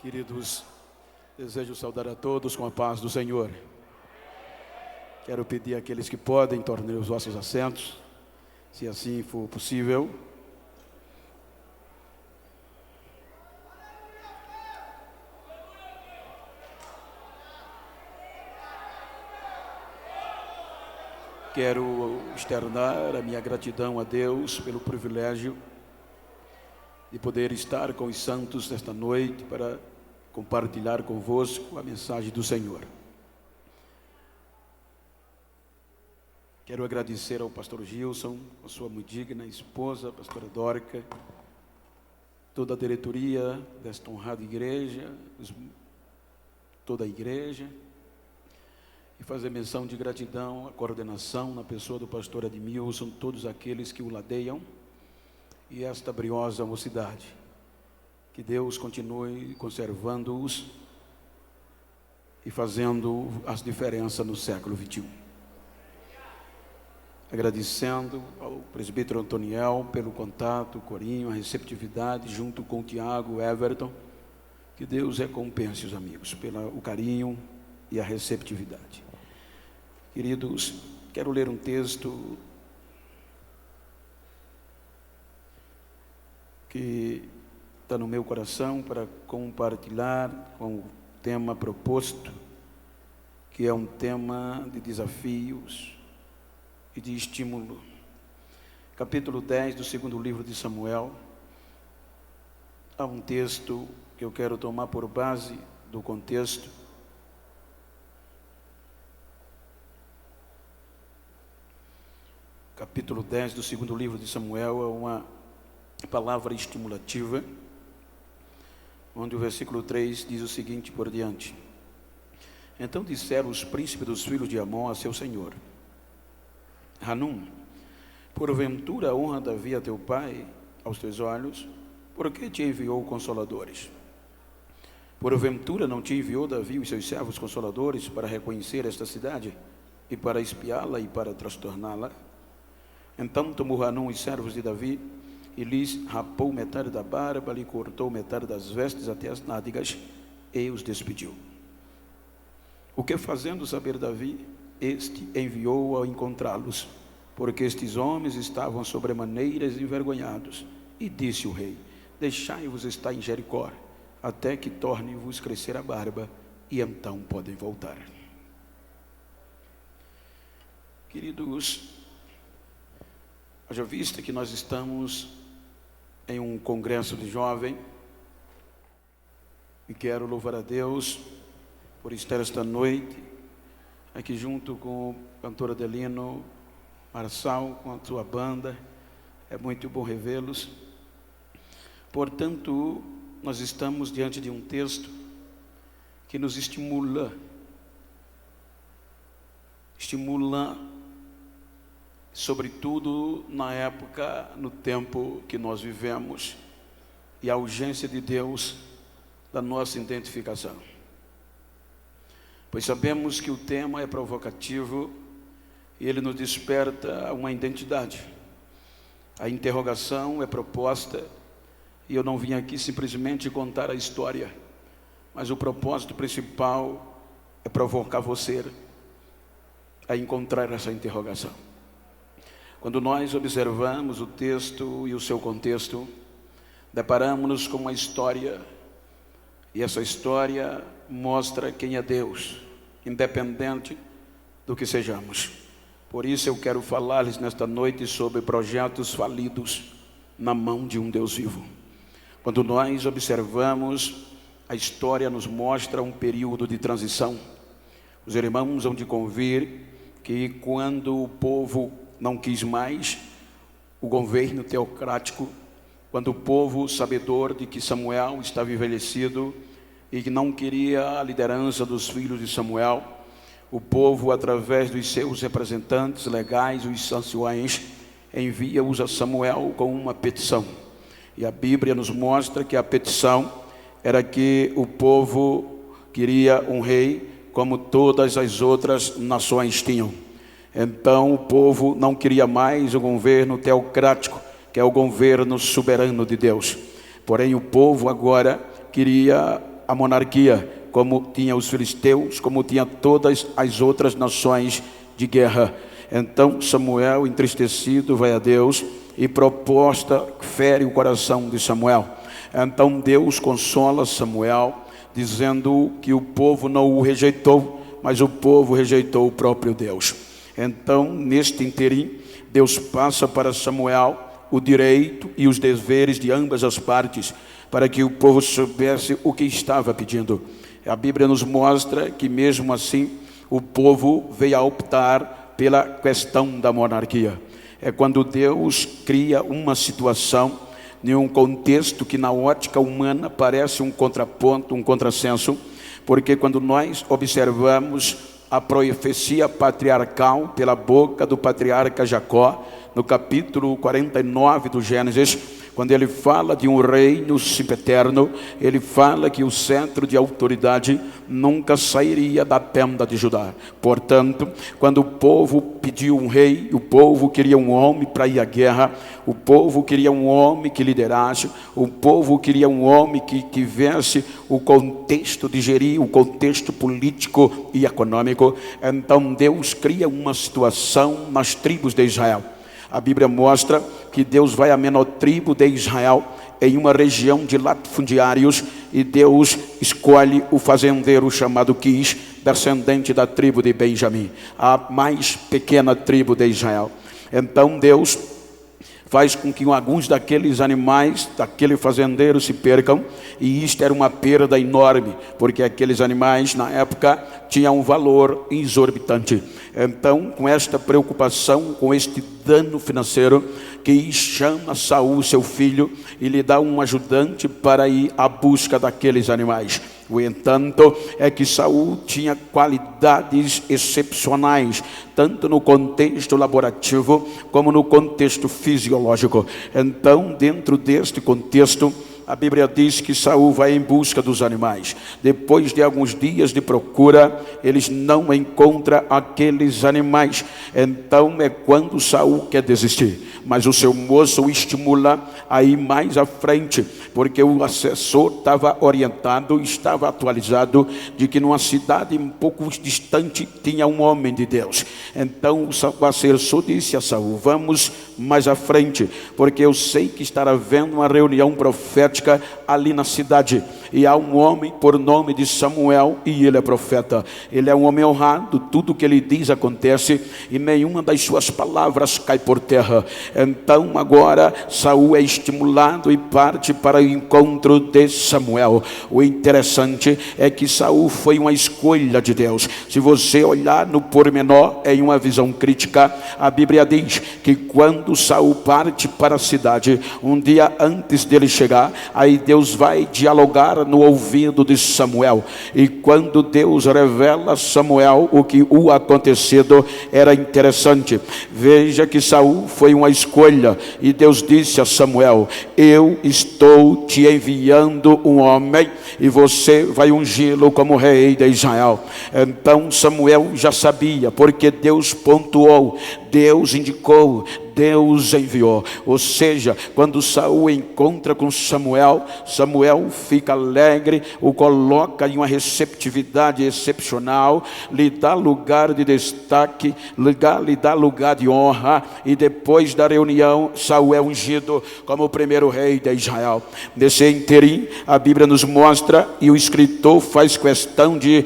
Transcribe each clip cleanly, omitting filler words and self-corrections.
Queridos, desejo saudar a todos com a paz do Senhor. Quero pedir àqueles que podem, tornem os vossos assentos, se assim for possível. Quero externar a minha gratidão a Deus pelo privilégio de poder estar com os santos nesta noite para compartilhar convosco a mensagem do Senhor. Quero agradecer ao pastor Gilson, a sua muito digna esposa, a pastora Dórica, toda a diretoria desta honrada igreja, toda a igreja, e fazer menção de gratidão à coordenação na pessoa do pastor Edmilson, todos aqueles que o ladeiam, e esta briosa mocidade. Que Deus continue conservando-os e fazendo as diferenças no século XXI. Agradecendo ao presbítero Antoniel pelo contato, o corinho, a receptividade, junto com o Tiago, o Everton. Que Deus recompense os amigos pelo carinho e a receptividade. Queridos, quero ler um texto que está no meu coração para compartilhar com o tema proposto, que é um tema de desafios e de estímulo. Capítulo 10 do segundo livro de Samuel. Há um texto que eu quero tomar por base do contexto. Capítulo 10 do segundo livro de Samuel é uma palavra estimulativa, onde o versículo 3 diz o seguinte por diante: Então disseram os príncipes dos filhos de Amon a seu senhor: Hanum, porventura honra Davi a teu pai aos teus olhos? Por que te enviou consoladores? Porventura não te enviou Davi os seus servos consoladores para reconhecer esta cidade e para espiá-la e para transtorná-la? Então tomou Hanum os servos de Davi e lhes rapou metade da barba, lhe cortou metade das vestes até as nádegas e os despediu. O que fazendo saber Davi, este enviou a encontrá-los, porque estes homens estavam sobremaneiras envergonhados. E disse o rei: Deixai-vos estar em Jericó, até que torne-vos crescer a barba, e então podem voltar. Queridos, haja vista que nós estamos em um congresso de jovem, e quero louvar a Deus por estar esta noite aqui junto com o cantor Adelino Marçal, com a sua banda. É muito bom revê-los. Portanto, nós estamos diante de um texto que nos estimula sobretudo na época, no tempo que nós vivemos, e a urgência de Deus da nossa identificação. Pois sabemos que o tema é provocativo e ele nos desperta uma identidade. A interrogação é proposta, e eu não vim aqui simplesmente contar a história, mas o propósito principal é provocar você a encontrar essa interrogação. Quando nós observamos o texto e o seu contexto, deparamos-nos com uma história, e essa história mostra quem é Deus, independente do que sejamos. Por isso eu quero falar-lhes nesta noite sobre projetos falidos na mão de um Deus vivo. Quando nós observamos, a história nos mostra um período de transição. Os irmãos hão de convir que quando o povo não quis mais o governo teocrático, quando o povo, sabedor de que Samuel estava envelhecido e que não queria a liderança dos filhos de Samuel, o povo, através dos seus representantes legais, os anciões, envia-os a Samuel com uma petição. E a Bíblia nos mostra que a petição era que o povo queria um rei como todas as outras nações tinham. Então o povo não queria mais o governo teocrático, que é o governo soberano de Deus. Porém o povo agora queria a monarquia, como tinha os filisteus, como tinha todas as outras nações de guerra. Então Samuel, entristecido, vai a Deus e proposta fere o coração de Samuel. Então Deus consola Samuel, dizendo que o povo não o rejeitou, mas o povo rejeitou o próprio Deus. Então, neste interim, Deus passa para Samuel o direito e os deveres de ambas as partes, para que o povo soubesse o que estava pedindo. A Bíblia nos mostra que mesmo assim o povo veio a optar pela questão da monarquia. É quando Deus cria uma situação em um contexto que na ótica humana parece um contraponto, um contrassenso, porque quando nós observamos a profecia patriarcal pela boca do patriarca Jacó, no capítulo 49 do Gênesis, quando ele fala de um reino sempiterno, ele fala que o centro de autoridade nunca sairia da tenda de Judá. Portanto, quando o povo pediu um rei, o povo queria um homem para ir à guerra, o povo queria um homem que liderasse, o povo queria um homem que tivesse o contexto de gerir, o contexto político e econômico. Então Deus cria uma situação nas tribos de Israel. A Bíblia mostra que Deus vai à menor tribo de Israel, em uma região de latifundiários, e Deus escolhe o fazendeiro chamado Quis, descendente da tribo de Benjamim, a mais pequena tribo de Israel. Então Deus faz com que alguns daqueles animais, daquele fazendeiro, se percam, e isto era uma perda enorme, porque aqueles animais na época tinham um valor exorbitante. Então, com esta preocupação, com este dano financeiro, que chama Saul, seu filho, e lhe dá um ajudante para ir à busca daqueles animais. O entanto, é que Saul tinha qualidades excepcionais, tanto no contexto laborativo, como no contexto fisiológico. Então, dentro deste contexto, a Bíblia diz que Saul vai em busca dos animais. Depois de alguns dias de procura, eles não encontram aqueles animais. Então é quando Saul quer desistir. Mas o seu moço o estimula a ir mais à frente, porque o assessor estava orientado, estava atualizado, de que numa cidade um pouco distante tinha um homem de Deus. Então o assessor disse a Saul: vamos mais à frente, porque eu sei que estará havendo uma reunião profética ali na cidade, e há um homem por nome de Samuel, e ele é profeta. Ele é um homem honrado, tudo que ele diz acontece, e nenhuma das suas palavras cai por terra. Então agora Saul é estimulado e parte para o encontro de Samuel. O interessante é que Saul foi uma escolha de Deus. Se você olhar no pormenor, em uma visão crítica, a Bíblia diz que quando Saul parte para a cidade, um dia antes dele chegar, aí Deus vai dialogar no ouvido de Samuel, e quando Deus revela a Samuel o que o acontecido, era interessante. Veja que Saul foi uma escolha, e Deus disse a Samuel: eu estou te enviando um homem, e você vai ungí-lo como rei de Israel. Então Samuel já sabia, porque Deus pontuou, Deus indicou, Deus enviou. Ou seja, quando Saul encontra com Samuel, Samuel fica alegre, o coloca em uma receptividade excepcional, lhe dá lugar de destaque, lhe dá lugar de honra, e depois da reunião, Saul é ungido como o primeiro rei de Israel. Nesse interim, a Bíblia nos mostra, e o escritor faz questão de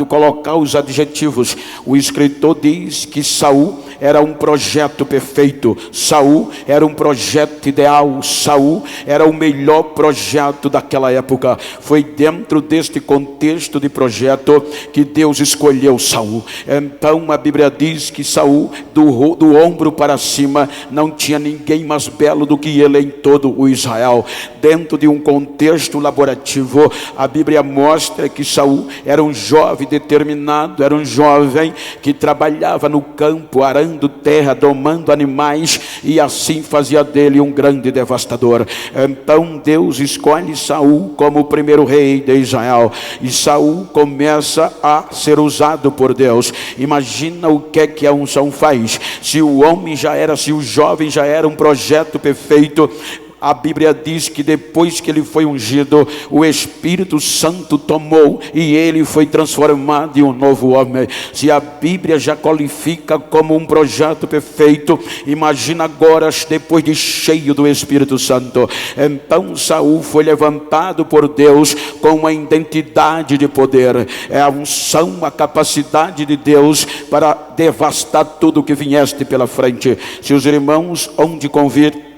colocar os adjetivos. O escritor diz que Saul era um projeto perfeito, Saul era um projeto ideal, Saul era o melhor projeto daquela época. Foi dentro deste contexto de projeto que Deus escolheu Saul. Então a Bíblia diz que Saul, do ombro para cima, não tinha ninguém mais belo do que ele em todo o Israel. Dentro de um contexto laborativo, a Bíblia mostra que Saul era um jovem determinado, era um jovem que trabalhava no campo, arando terra, domando animais, e assim fazia dele um grande devastador. Então Deus escolhe Saul como o primeiro rei de Israel, e Saul começa a ser usado por Deus. Imagina o que a unção faz. Se o homem já era, se o jovem já era um projeto perfeito, A Bíblia diz que depois que ele foi ungido, o Espírito Santo tomou e ele foi transformado em um novo homem. Se a Bíblia já qualifica como um projeto perfeito, imagina agora depois de cheio do Espírito Santo. Então Saul foi levantado por Deus com uma identidade de poder. É a unção, a capacidade de Deus para devastar tudo que viesse pela frente. Se os irmãos hão de convir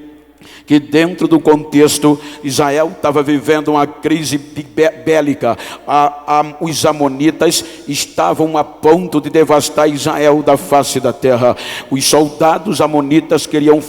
que dentro do contexto, Israel estava vivendo uma crise bélica. Os amonitas estavam a ponto de devastar Israel da face da terra. Os soldados amonitas queriam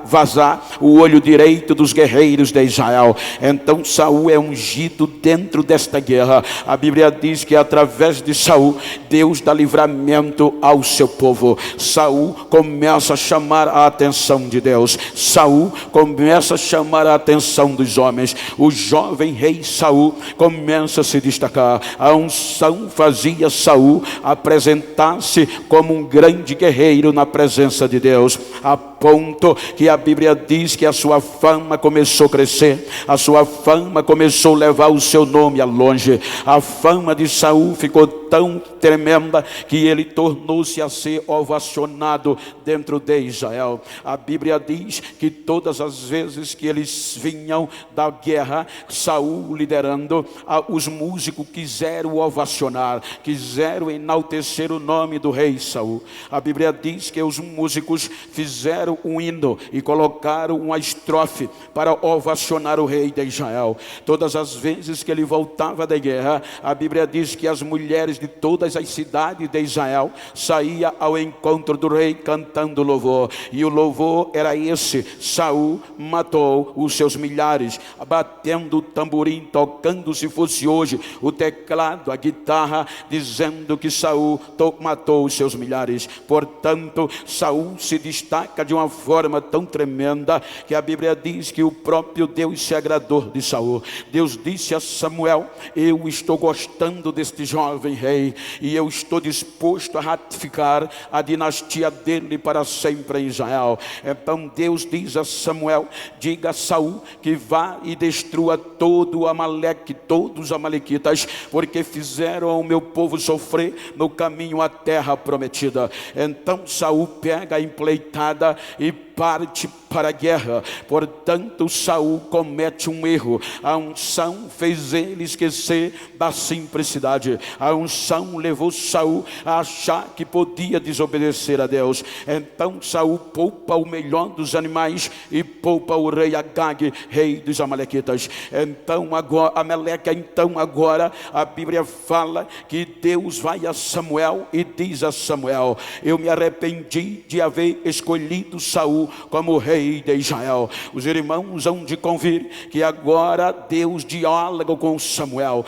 vazar o olho direito dos guerreiros de Israel. Então Saul é ungido dentro desta guerra. A Bíblia diz que através de Saul, Deus dá livramento ao seu povo. Saul começa a chamar a atenção de Deus. Saul começa a chamar a atenção dos homens. O jovem rei Saul começa a se destacar. A unção fazia Saul apresentar-se como um grande guerreiro na presença de Deus, a ponto que a Bíblia diz que a sua fama começou a crescer, a sua fama começou a levar o seu nome a longe. A fama de Saul ficou tão tremenda que ele tornou-se a ser ovacionado dentro de Israel. A Bíblia diz que todas as vezes que eles vinham da guerra, Saul liderando, os músicos quiseram ovacionar, quiseram enaltecer o nome do rei Saul. A Bíblia diz que os músicos fizeram um hino e colocaram uma estrofe para ovacionar o rei de Israel. Todas as vezes que ele voltava da guerra, a Bíblia diz que as mulheres de todas as cidades de Israel saíam ao encontro do rei cantando louvor, e o louvor era esse: Saul matou os seus milhares, batendo o tamborim, tocando, se fosse hoje, o teclado, a guitarra, dizendo que Saul matou os seus milhares. Portanto, Saul se destaca de uma forma tão tremenda que a Bíblia diz que o próprio Deus se agradou de Saul. Deus disse a Samuel: eu estou gostando deste jovem rei e eu estou disposto a ratificar a dinastia dele para sempre em Israel. Então Deus diz a Samuel: diga a Saul que vá e destrua todo o Amaleque, todos os amalequitas, porque fizeram o meu povo sofrer no caminho à terra prometida. Então Saul pega a empleitada e parte para a guerra. Portanto, Saul comete um erro. A unção fez ele esquecer da simplicidade. A unção levou Saul a achar que podia desobedecer a Deus. Então Saul poupa o melhor dos animais e poupa o rei Agag, rei dos amalequitas. Então agora a Bíblia fala que Deus vai a Samuel e diz a Samuel: eu me arrependi de haver escolhido Saul como rei de Israel. Os irmãos hão de convir que agora Deus dialoga com Samuel.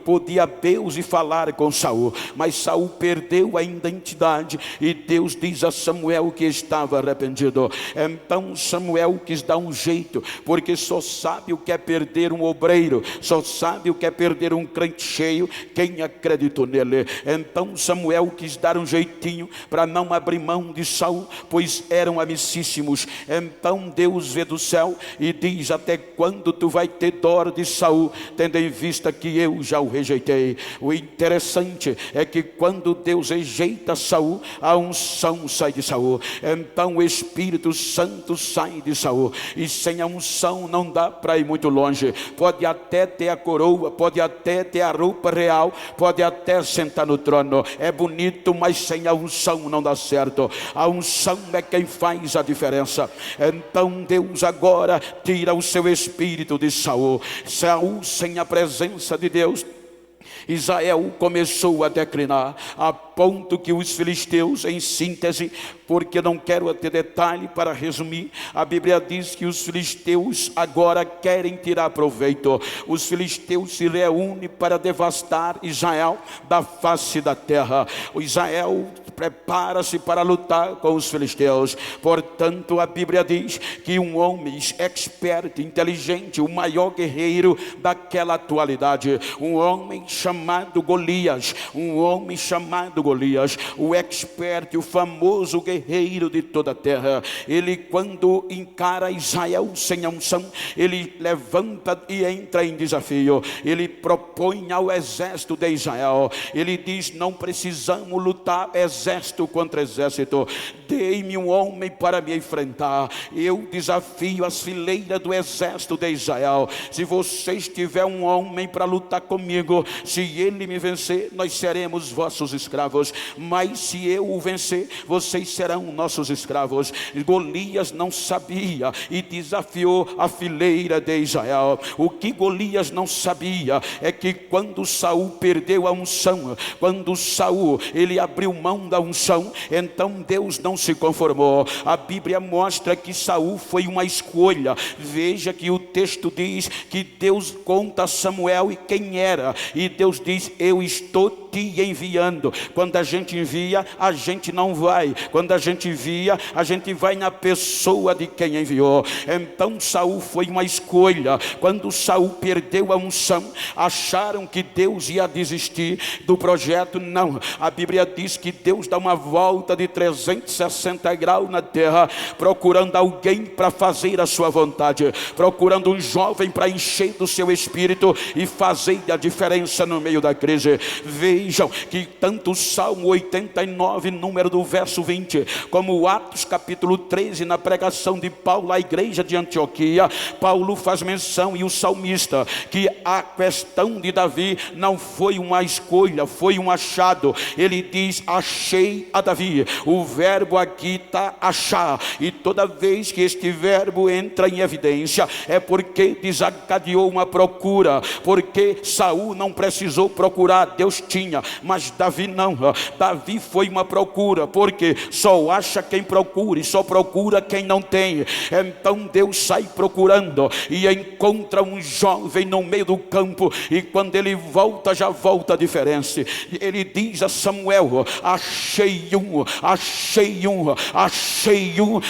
Podia Deus ir falar com Saul, mas Saul perdeu a identidade e Deus diz a Samuel que estava arrependido. Então Samuel quis dar um jeito, porque só sabe o que é perder um obreiro, só sabe o que é perder um crente cheio quem acreditou nele. Então Samuel quis dar um jeitinho para não abrir mão de Saul, pois eram amicíssimos. Então Deus vê do céu e diz: até quando tu vai ter dó de Saul, tendo em vista que eu já o rejeitei? O interessante é que quando Deus rejeita Saul, a unção sai de Saul. Então o Espírito Santo sai de Saul, e sem a unção não dá para ir muito longe. Pode até ter a coroa, pode até ter a roupa real, pode até sentar no trono, é bonito, mas sem a unção não dá certo. A unção é quem faz a diferença. Então Deus agora tira o seu espírito de Saul. Saul, sem a presença de Deus, Israel começou a declinar, a ponto que os filisteus, em síntese, porque não quero ter detalhe para resumir, a Bíblia diz que os filisteus agora querem tirar proveito. Os filisteus se reúnem para devastar Israel da face da terra. O Israel prepara-se para lutar com os filisteus. Portanto, a Bíblia diz que um homem expert, inteligente, o maior guerreiro daquela atualidade, um homem chamado Golias, o expert, o famoso guerreiro de toda a terra, ele, quando encara Israel sem unção, ele levanta e entra em desafio. Ele propõe ao exército de Israel, ele diz: não precisamos lutar exército contra exército, dei-me um homem para me enfrentar. Eu desafio as fileiras do exército de Israel. Se vocês tiverem um homem para lutar comigo, se ele me vencer, nós seremos vossos escravos, mas se eu o vencer, vocês serão nossos escravos. Golias não sabia e desafiou a fileira de Israel. O que Golias não sabia é que quando Saul perdeu a unção, quando Saul ele abriu mão da unção, então Deus não se conformou. A Bíblia mostra que Saul foi uma escolha. Veja que o texto diz que Deus conta a Samuel e quem era, e Deus diz: eu estou te enviando. Quando a gente envia, a gente não vai. Quando a gente envia, a gente vai na pessoa de quem enviou. Então Saul foi uma escolha. Quando Saul perdeu a unção, acharam que Deus ia desistir do projeto. Não, a Bíblia diz que Deus dá uma volta de 360 graus na terra, procurando alguém para fazer a sua vontade, procurando um jovem para encher do seu espírito e fazer a diferença no meio da crise. Vejam que tanto o Salmo 89, número do verso 20, como o Atos capítulo 13, na pregação de Paulo à igreja de Antioquia, Paulo faz menção, e o salmista, que a questão de Davi não foi uma escolha, foi um achado. Ele diz: achei a Davi. O verbo aqui está achar, e toda vez que este verbo entra em evidência, é porque desencadeou uma procura, porque Saul não precisou procurar, Deus tinha, mas Davi não. Davi foi uma procura, porque só acha quem procura e só procura quem não tem. Então Deus sai procurando e encontra um jovem no meio do campo, e quando ele volta, já volta diferente. Ele diz a Samuel: achei um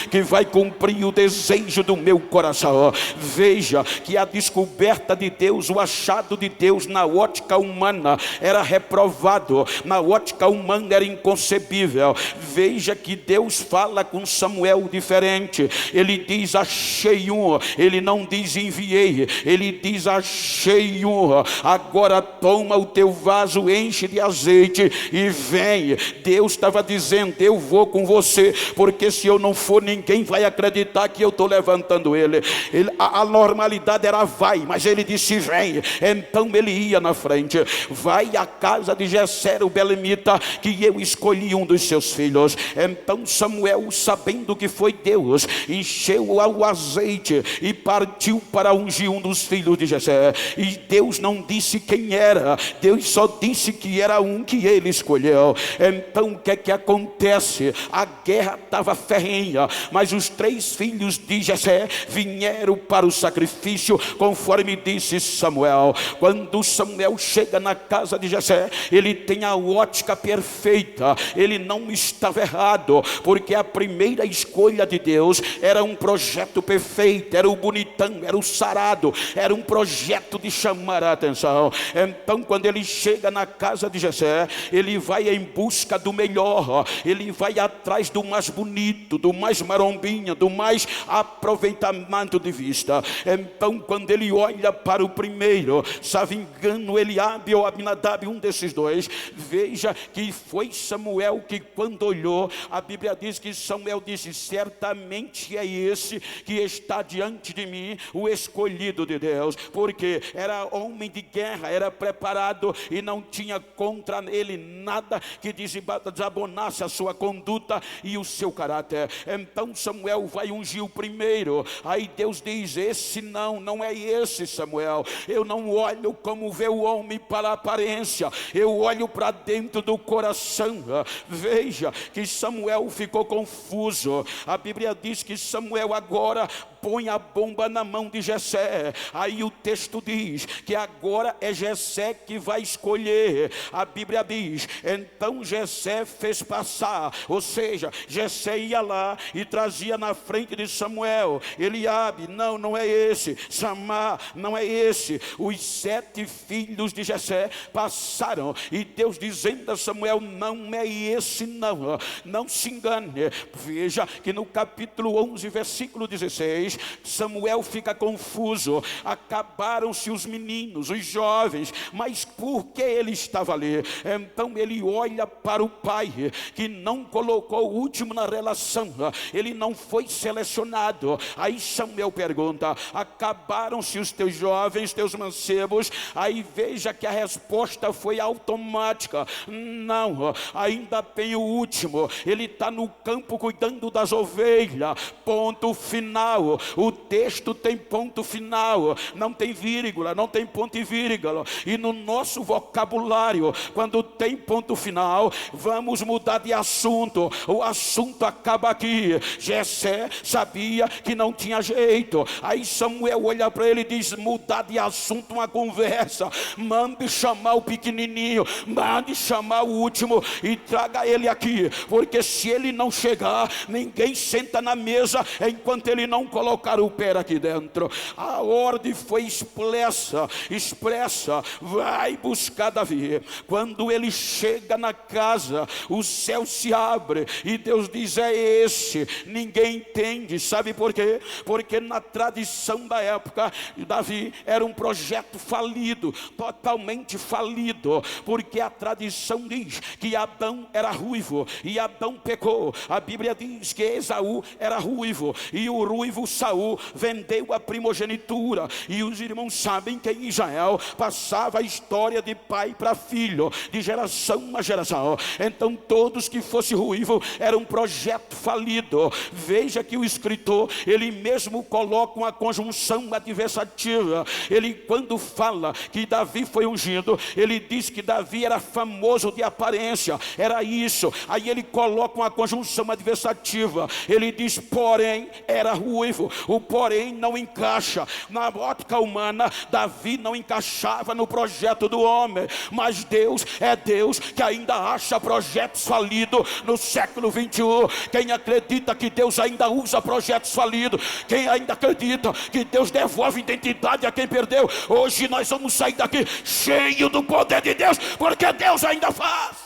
que vai cumprir o desejo do meu coração. Veja que a descoberta de Deus, o achado de Deus na ótica humana era reprovado, na ótica humana era inconcebível. Veja que Deus fala com Samuel diferente. Ele diz: achei um. Ele não diz enviei, ele diz: achei um. Agora toma o teu vaso, enche de azeite e vem. Deus estava dizendo: eu vou com você, porque se eu não for, ninguém vai acreditar que eu estou levantando ele. A normalidade era vai, mas ele disse vem. Então ele ia na frente. Vai à casa de Jessé o belemita, que eu escolhi um dos seus filhos. Então Samuel, sabendo que foi Deus, encheu o azeite e partiu para ungir um dos filhos de Jessé. E Deus não disse quem era, Deus só disse que era um que ele escolheu. Então o que é que acontece? A guerra estava ferrenha, mas os 3 filhos de Jessé vieram para o sacrifício, conforme disse Samuel. Quando Samuel chega na casa de Jessé, ele tem a ótica perfeita, ele não estava errado, porque a primeira escolha de Deus era um projeto perfeito, era o bonitão, era o sarado, era um projeto de chamar a atenção. Então quando ele chega na casa de Jessé, ele vai em busca do melhor, ele vai atrás do mais bonito, do mais marombinha, do mais aproveitamento de vista. Então quando ele olha para o primeiro, salvo engano, Eliabe ou Abinadab, um desses dois, veja que foi Samuel que, quando olhou, a Bíblia diz que Samuel disse: certamente é esse que está diante de mim, o escolhido de Deus, porque era homem de guerra, era preparado e não tinha contra ele nada que desabonasse a sua conduta e o seu caráter. Então Samuel vai ungir o primeiro. Aí Deus diz: esse não é esse, Samuel. Eu não olho como vê o homem para a aparência, eu olho para dentro do coração. Veja que Samuel ficou confuso. A Bíblia diz que Samuel agora põe a bomba na mão de Jessé. Aí o texto diz que agora é Jessé que vai escolher. A Bíblia diz: então Jessé fez passar, ou seja, Jessé ia lá e trazia na frente de Samuel Eliabe, não é esse. Samar, não é esse. Os 7 filhos de Jessé passaram, e Deus dizendo a Samuel: não é esse não se engane. Veja que no capítulo 11, versículo 16, Samuel fica confuso. Acabaram-se os meninos, os jovens, mas por que ele estava ali? Então ele olha para o pai, que não colocou o último na relação, ele não foi selecionado. Aí Samuel pergunta: acabaram-se os teus jovens, teus mancebos? Aí veja que a resposta foi automática: não, ainda tem o último, ele está no campo cuidando das ovelhas. Ponto final. O texto tem ponto final, não tem vírgula, não tem ponto e vírgula. E no nosso vocabulário, quando tem ponto final, vamos mudar de assunto. O assunto acaba aqui. Jessé sabia que não tinha jeito. Aí Samuel olha para ele e diz: mudar de assunto, uma conversa. Mande chamar o pequenininho, mande chamar o último e traga ele aqui, porque se ele não chegar, ninguém senta na mesa enquanto ele não colocar o pé aqui dentro. A ordem foi expressa: vai buscar Davi. Quando ele chega na casa, o céu se abre e Deus diz: é esse. Ninguém entende, sabe por quê? Porque na tradição da época, Davi era um projeto falido, totalmente falido, porque a tradição diz que Adão era ruivo e Adão pecou. A Bíblia diz que Esaú era ruivo e o ruivo Saul vendeu a primogenitura. E os irmãos sabem que em Israel passava a história de pai para filho, de geração a geração. Então todos que fossem ruivo era um projeto falido. Veja que o escritor, ele mesmo coloca uma conjunção adversativa. Ele, quando fala que Davi foi ungido, ele diz que Davi era famoso de aparência, era isso. Aí ele coloca uma conjunção adversativa. Ele diz: porém era ruivo. O porém não encaixa na ótica humana. Davi não encaixava no projeto do homem, mas Deus é Deus que ainda acha projetos falidos no século 21. Quem acredita que Deus ainda usa projetos falidos? Quem ainda acredita que Deus devolve identidade a quem perdeu? Hoje nós vamos sair daqui cheio do poder de Deus, porque Deus ainda faz.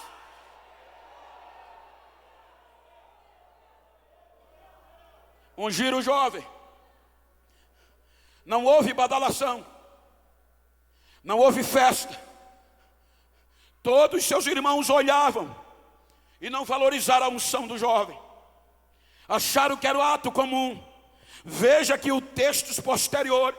Ungir o jovem. Não houve badalação, não houve festa. Todos seus irmãos olhavam e não valorizaram a unção do jovem, acharam que era o ato comum. Veja que o texto posterior,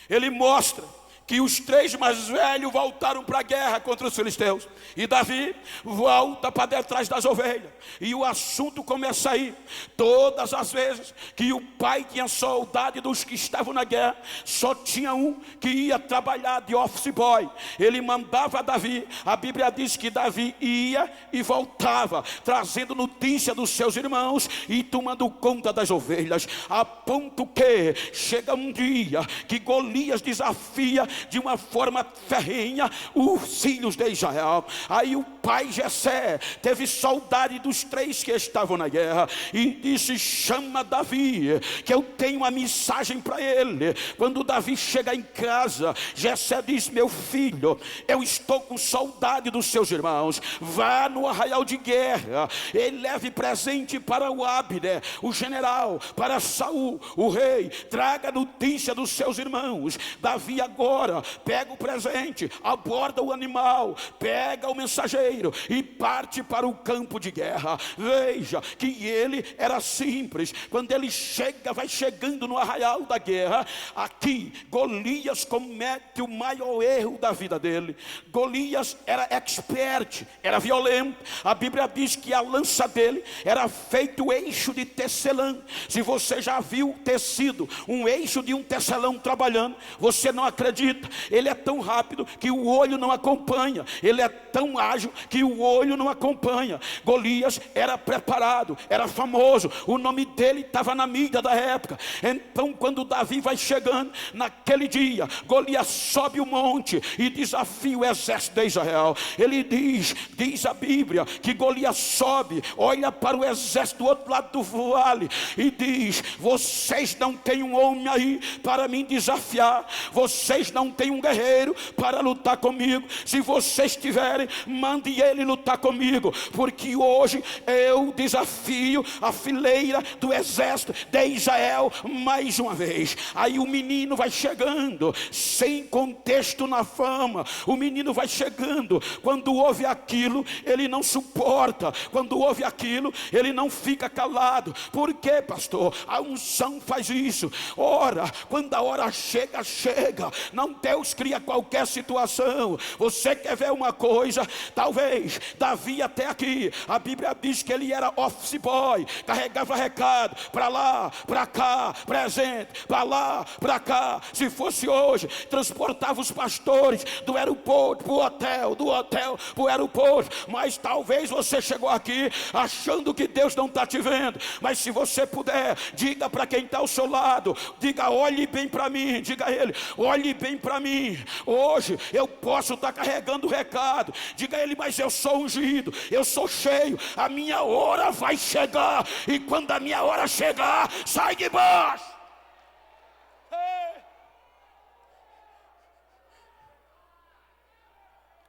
ele mostra que os 3 mais velhos voltaram para a guerra contra os filisteus, e Davi volta para detrás das ovelhas, e o assunto começa aí. Todas as vezes que o pai tinha saudade dos que estavam na guerra, só tinha um que ia trabalhar de office boy. Ele mandava Davi. A Bíblia diz que Davi ia e voltava, trazendo notícia dos seus irmãos e tomando conta das ovelhas, a ponto que chega um dia que Golias desafia de uma forma ferrenha os filhos de Israel. Aí o pai Jessé teve saudade dos 3 que estavam na guerra e disse: chama Davi, que eu tenho uma mensagem para ele. Quando Davi chega em casa, Jessé diz: meu filho, eu estou com saudade dos seus irmãos. Vá no arraial de guerra e leve presente para o Abner, o general, para Saul, o rei. Traga notícia dos seus irmãos. Davi agora pega o presente, aborda o animal, pega o mensageiro e parte para o campo de guerra. Veja que ele era simples. Quando ele chega, vai chegando no arraial da guerra. Aqui Golias comete o maior erro da vida dele. Golias era expert, era violento. A Bíblia diz que a lança dele era feito eixo de tecelã. Se você já viu tecido, um eixo de um tecelão trabalhando, você não acredita. movimenta, ele é tão rápido que o olho não acompanha, ele é tão ágil que o olho não acompanha. Golias era preparado, era famoso, o nome dele estava na mídia da época. Então quando Davi vai chegando naquele dia, Golias sobe o monte e desafia o exército de Israel. Ele diz a Bíblia que Golias sobe, olha para o exército do outro lado do vale e diz: vocês não têm um homem aí para me desafiar, vocês não têm um guerreiro para lutar comigo. Se vocês tiverem, mande ele lutar comigo, porque hoje eu desafio a fileira do exército de Israel mais uma vez. Aí o menino vai chegando, sem contexto na fama, o menino vai chegando. Quando ouve aquilo, ele não suporta. Quando ouve aquilo, ele não fica calado. Por quê, pastor? A unção faz isso. Ora, quando a hora chega, chega. Não, Deus cria qualquer situação. Você quer ver uma coisa? Talvez Davi até aqui, a Bíblia diz que ele era office boy, carregava recado para lá, para cá, presente, para lá, para cá. Se fosse hoje, transportava os pastores do aeroporto para o hotel, do hotel para o aeroporto. Mas talvez você chegou aqui achando que Deus não está te vendo. Mas se você puder, diga para quem está ao seu lado, diga: olhe bem para mim. Diga a ele: olhe bem para mim. Hoje eu posso estar carregando o recado. Diga a ele: mas eu sou ungido, eu sou cheio, a minha hora vai chegar. E quando a minha hora chegar, sai de baixo.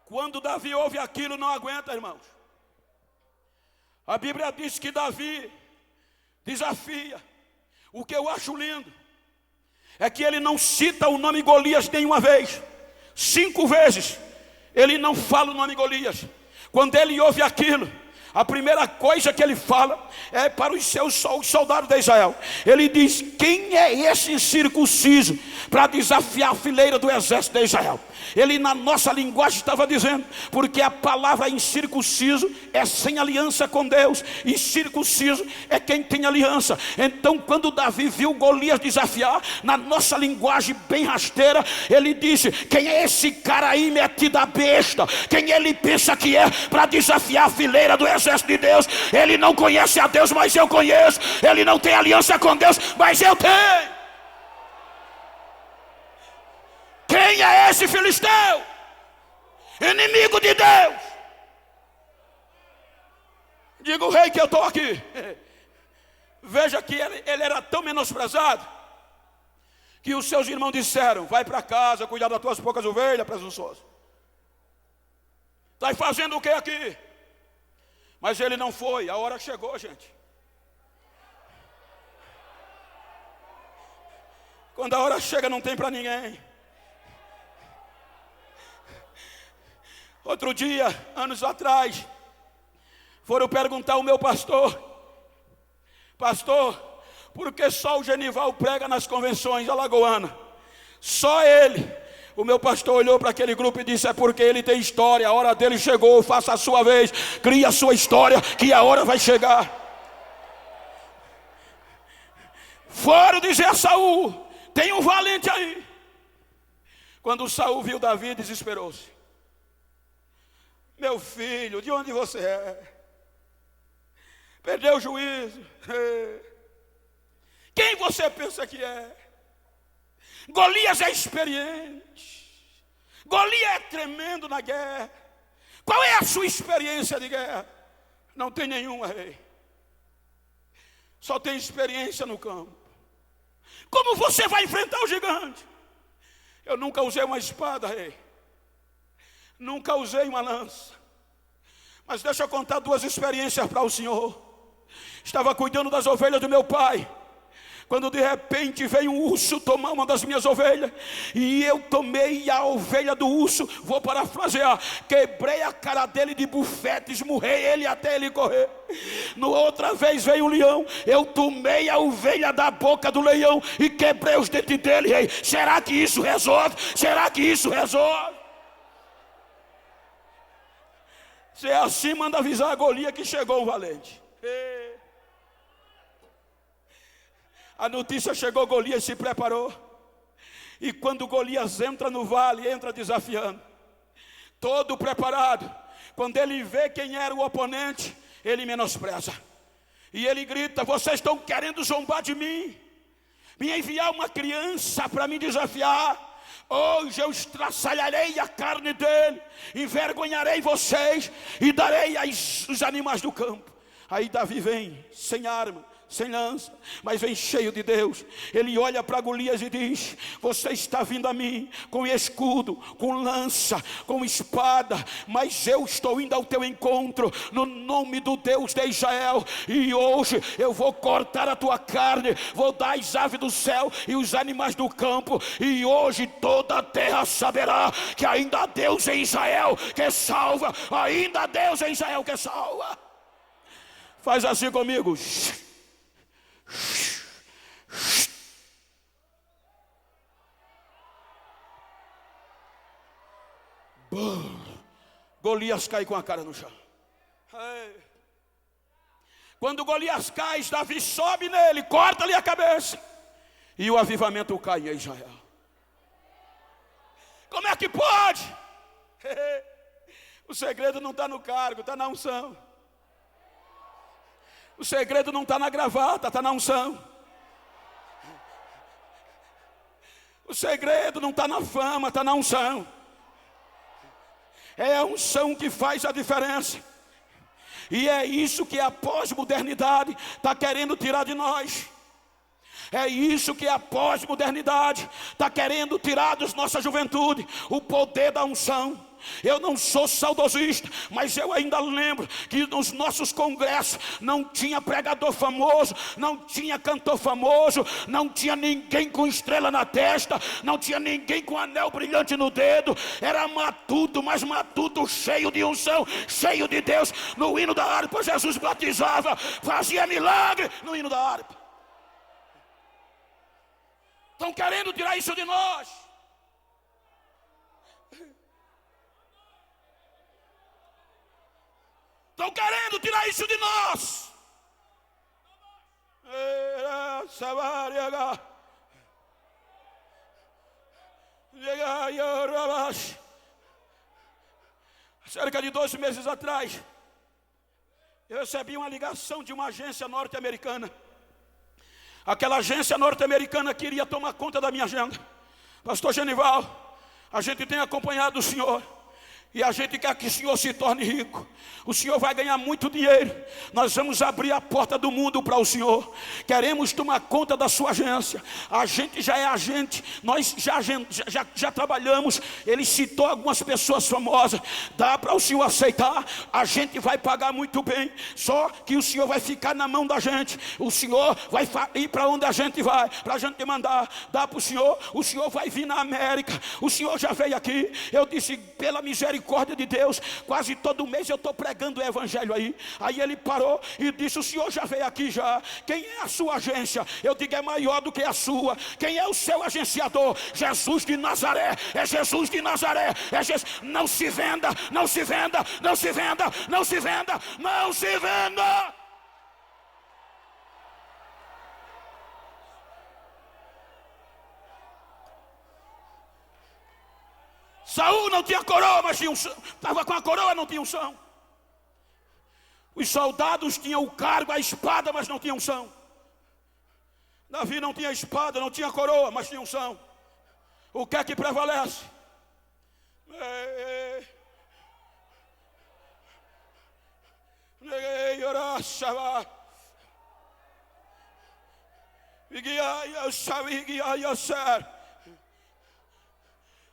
Quando Davi ouve aquilo, não aguenta, irmãos. A Bíblia diz que Davi desafia. O que eu acho lindo é que ele não cita o nome Golias nenhuma vez. 5 vezes ele não fala o nome Golias. Quando ele ouve aquilo, a primeira coisa que ele fala é para os seus soldados de Israel. Ele diz: quem é esse incircunciso para desafiar a fileira do exército de Israel? Ele na nossa linguagem estava dizendo, porque a palavra incircunciso é sem aliança com Deus, e circunciso é quem tem aliança. Então quando Davi viu Golias desafiar, na nossa linguagem bem rasteira, ele disse: quem é esse cara aí metido a besta? Quem ele pensa que é para desafiar a fileira do exército de Deus? Ele não conhece a Deus, mas eu conheço. Ele não tem aliança com Deus, mas eu tenho. Quem é esse filisteu? Inimigo de Deus. Diga o rei que eu estou aqui. Veja que ele era tão menosprezado que os seus irmãos disseram: vai para casa, cuidar das tuas poucas ovelhas, presunçoso. Está fazendo o que aqui? Mas ele não foi, a hora chegou, gente. Quando a hora chega, não tem para ninguém. Outro dia, anos atrás, foram perguntar ao meu pastor: pastor, por que só o Genival prega nas convenções alagoanas? Só ele. O meu pastor olhou para aquele grupo e disse: é porque ele tem história, a hora dele chegou, faça a sua vez, crie a sua história, que a hora vai chegar. Foram dizer a Saul: tem um valente aí. Quando Saul viu Davi, desesperou-se: meu filho, de onde você é? Perdeu o juízo. Quem você pensa que é? Golias é experiente. Golias é tremendo na guerra. Qual é a sua experiência de guerra? Não tem nenhuma, rei. Só tem experiência no campo. Como você vai enfrentar o gigante? Eu nunca usei uma espada, rei. Nunca usei uma lança. Mas deixa eu contar 2 experiências para o senhor. Estava cuidando das ovelhas do meu pai, quando de repente veio um urso tomar uma das minhas ovelhas, e eu tomei a ovelha do urso, vou parafrasear, quebrei a cara dele de bufete, esmurrei ele até ele correr. No outra vez veio um leão, eu tomei a ovelha da boca do leão e quebrei os dentes dele. Ei, será que isso resolve? Será que isso resolve? Se é assim, manda avisar a Golias que chegou o valente. A notícia chegou, Golias se preparou. E quando Golias entra no vale, entra desafiando, todo preparado, quando ele vê quem era o oponente, ele menospreza. E ele grita: vocês estão querendo zombar de mim? Me enviar uma criança para me desafiar? Hoje eu estraçalharei a carne dele, envergonharei vocês e darei os animais do campo. Aí Davi vem sem arma, sem lança, mas vem cheio de Deus. Ele olha para Golias e diz: você está vindo a mim com escudo, com lança, com espada, mas eu estou indo ao teu encontro no nome do Deus de Israel. E hoje eu vou cortar a tua carne, vou dar as aves do céu e os animais do campo. E hoje toda a terra saberá que ainda há Deus em Israel que salva, ainda há Deus em Israel que salva. Faz assim comigo. Golias cai com a cara no chão. Quando Golias cai, Davi sobe nele, corta-lhe a cabeça, e o avivamento cai em Israel. Como é que pode? O segredo não está no cargo, está na unção. O segredo não está na gravata, está na unção. O segredo não está na fama, está na unção. É a unção que faz a diferença. E é isso que a pós-modernidade está querendo tirar de nós. É isso que a pós-modernidade está querendo tirar da nossa juventude. O poder da unção. Eu não sou saudosista, mas eu ainda lembro que nos nossos congressos não tinha pregador famoso, não tinha cantor famoso, não tinha ninguém com estrela na testa, não tinha ninguém com anel brilhante no dedo. Era matuto, mas matuto cheio de unção, cheio de Deus. No hino da harpa Jesus batizava, fazia milagre no hino da harpa. Estão querendo tirar isso de nós. Estão querendo tirar isso de nós. Cerca de 2 meses atrás, eu recebi uma ligação de uma agência norte-americana. Aquela agência norte-americana queria tomar conta da minha agenda. Pastor Genival, a gente tem acompanhado o senhor e a gente quer que o senhor se torne rico. O senhor vai ganhar muito dinheiro. Nós vamos abrir a porta do mundo para o senhor. Queremos tomar conta da sua agência. A gente já é agente. Nós já trabalhamos. Ele citou algumas pessoas famosas. Dá para o senhor aceitar? A gente vai pagar muito bem. Só que o senhor vai ficar na mão da gente. O senhor vai ir para onde a gente vai, para a gente mandar. Dá para o senhor. O senhor vai vir na América. O senhor já veio aqui. Eu disse: pela misericórdia de Deus, quase todo mês eu estou pregando o evangelho aí. Aí ele parou e disse: o senhor já veio aqui já. Quem é a sua agência? Eu digo: é maior do que a sua. Quem é o seu agenciador? Jesus de Nazaré. É Jesus de Nazaré. É Jesus. Não se venda, não se venda, não se venda, não se venda, não se venda. Saul não tinha coroa, mas tinha unção. Estava com a coroa, não tinha unção. Os soldados tinham o cargo, a espada, mas não tinham unção. Davi não tinha espada, não tinha coroa, mas tinha unção. O que é que prevalece?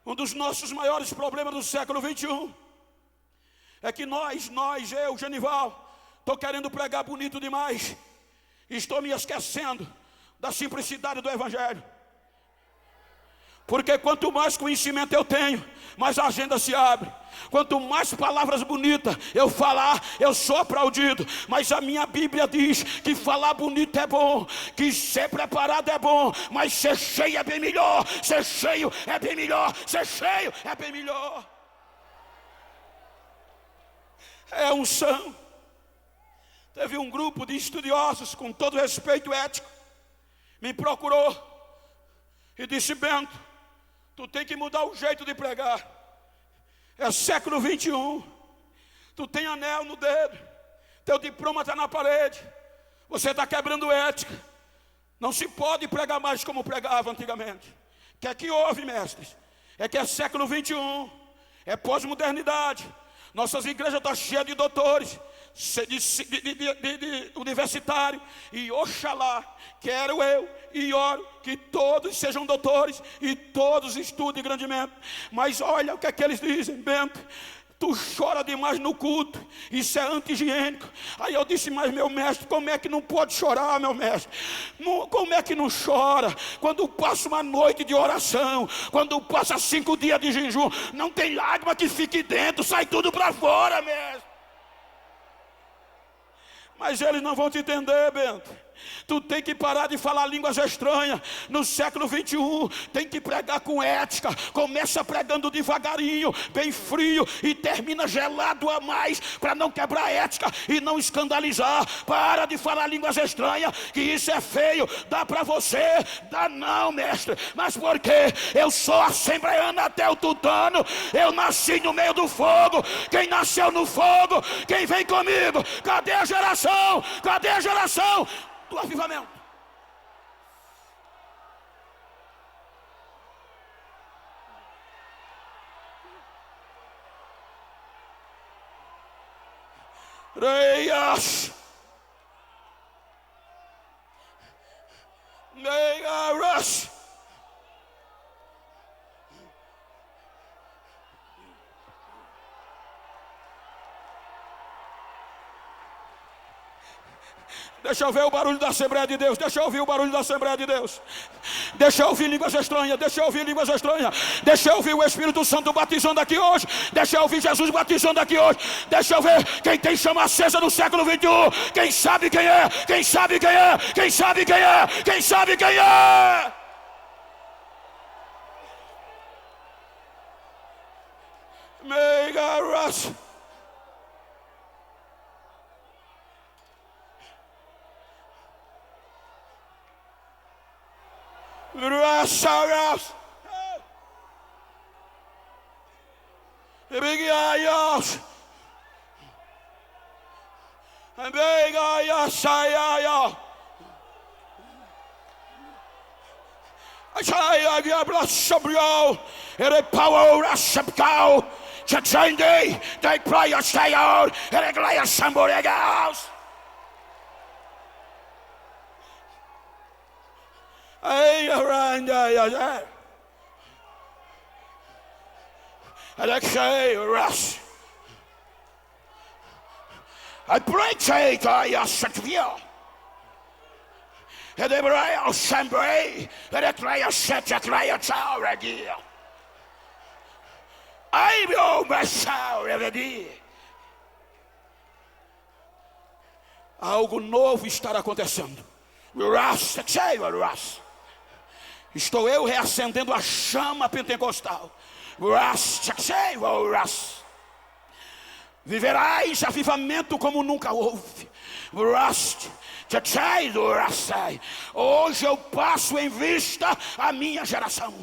Um dos nossos maiores problemas do século 21 é que eu, Genival, estou querendo pregar bonito demais. Estou me esquecendo da simplicidade do evangelho. Porque quanto mais conhecimento eu tenho, mais a agenda se abre. Quanto mais palavras bonitas eu falar, eu sou aplaudido. Mas a minha Bíblia diz que falar bonito é bom, que ser preparado é bom, mas ser cheio é bem melhor. Ser cheio é bem melhor. Ser cheio é bem melhor. É unção. Teve um grupo de estudiosos, com todo respeito ético, me procurou e disse: Bento, Tu tem que mudar o jeito de pregar. É século 21. Tu tem anel no dedo, teu diploma está na parede, você está quebrando ética. Não se pode pregar mais como pregava antigamente. O que é que houve, mestres? É que é século 21, é pós-modernidade. Nossas igrejas estão cheias de doutores, de universitário. E oxalá, quero eu e oro que todos sejam doutores e todos estudem grandemente. Mas olha o que é que eles dizem, Bento: tu chora demais no culto, isso é anti-higiênico. Aí eu disse: mas meu mestre, como é que não pode chorar, meu mestre? Como é que não chora? Quando passa uma noite de oração, quando passa 5 dias de jejum, não tem lágrima que fique dentro, sai tudo para fora, mestre. Mas eles não vão te entender, Bento. Tu tem que parar de falar línguas estranhas. No século 21, tem que pregar com ética. Começa pregando devagarinho, bem frio, e termina gelado a mais, para não quebrar a ética e não escandalizar. Para de falar línguas estranhas, que isso é feio. Dá para você? Dá não, mestre. Mas por quê? Eu sou assembleano até o tutano. Eu nasci no meio do fogo. Quem nasceu no fogo, quem vem comigo? Cadê a geração? Cadê a geração do avivamento? Reias, Neiras, deixa eu ver o barulho da Assembleia de Deus. Deixa eu ouvir o barulho da Assembleia de Deus. Deixa eu ouvir línguas estranhas. Deixa eu ouvir línguas estranhas. Deixa eu ouvir o Espírito Santo batizando aqui hoje. Deixa eu ouvir Jesus batizando aqui hoje. Deixa eu ver quem tem chama acesa no século 21. Quem sabe quem é? Quem sabe quem é? Quem sabe quem é? Quem sabe quem é? Mega Rush. Rasaras, Bigayas, Bigayasaya, Ashaya Gabrasabrio, Erepower Rasapkau, Chatsende, they play a stay out, Ereglaya Samboregas. Hey, around Alexei Rush. I break it, I set you. And the Braille Assembly, and the Clay set a Clay already. I will myself every day. Algo novo estará acontecendo. Rush, Rush. Estou eu reacendendo a chama pentecostal. Viverás avivamento como nunca houve. Hoje eu passo em vista a minha geração.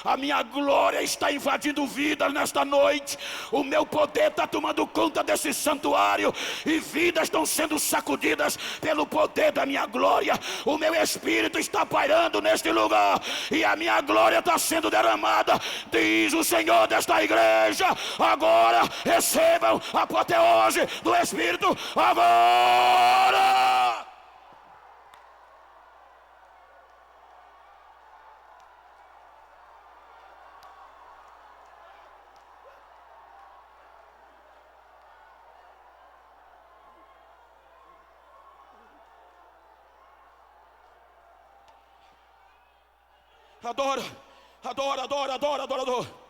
A minha glória está invadindo vidas nesta noite. O meu poder está tomando conta desse santuário, e vidas estão sendo sacudidas pelo poder da minha glória. O meu espírito está pairando neste lugar, e a minha glória está sendo derramada, diz o Senhor desta igreja. Agora recebam a apoteose do Espírito agora. Adora, adora, adora, adora, adora, adora.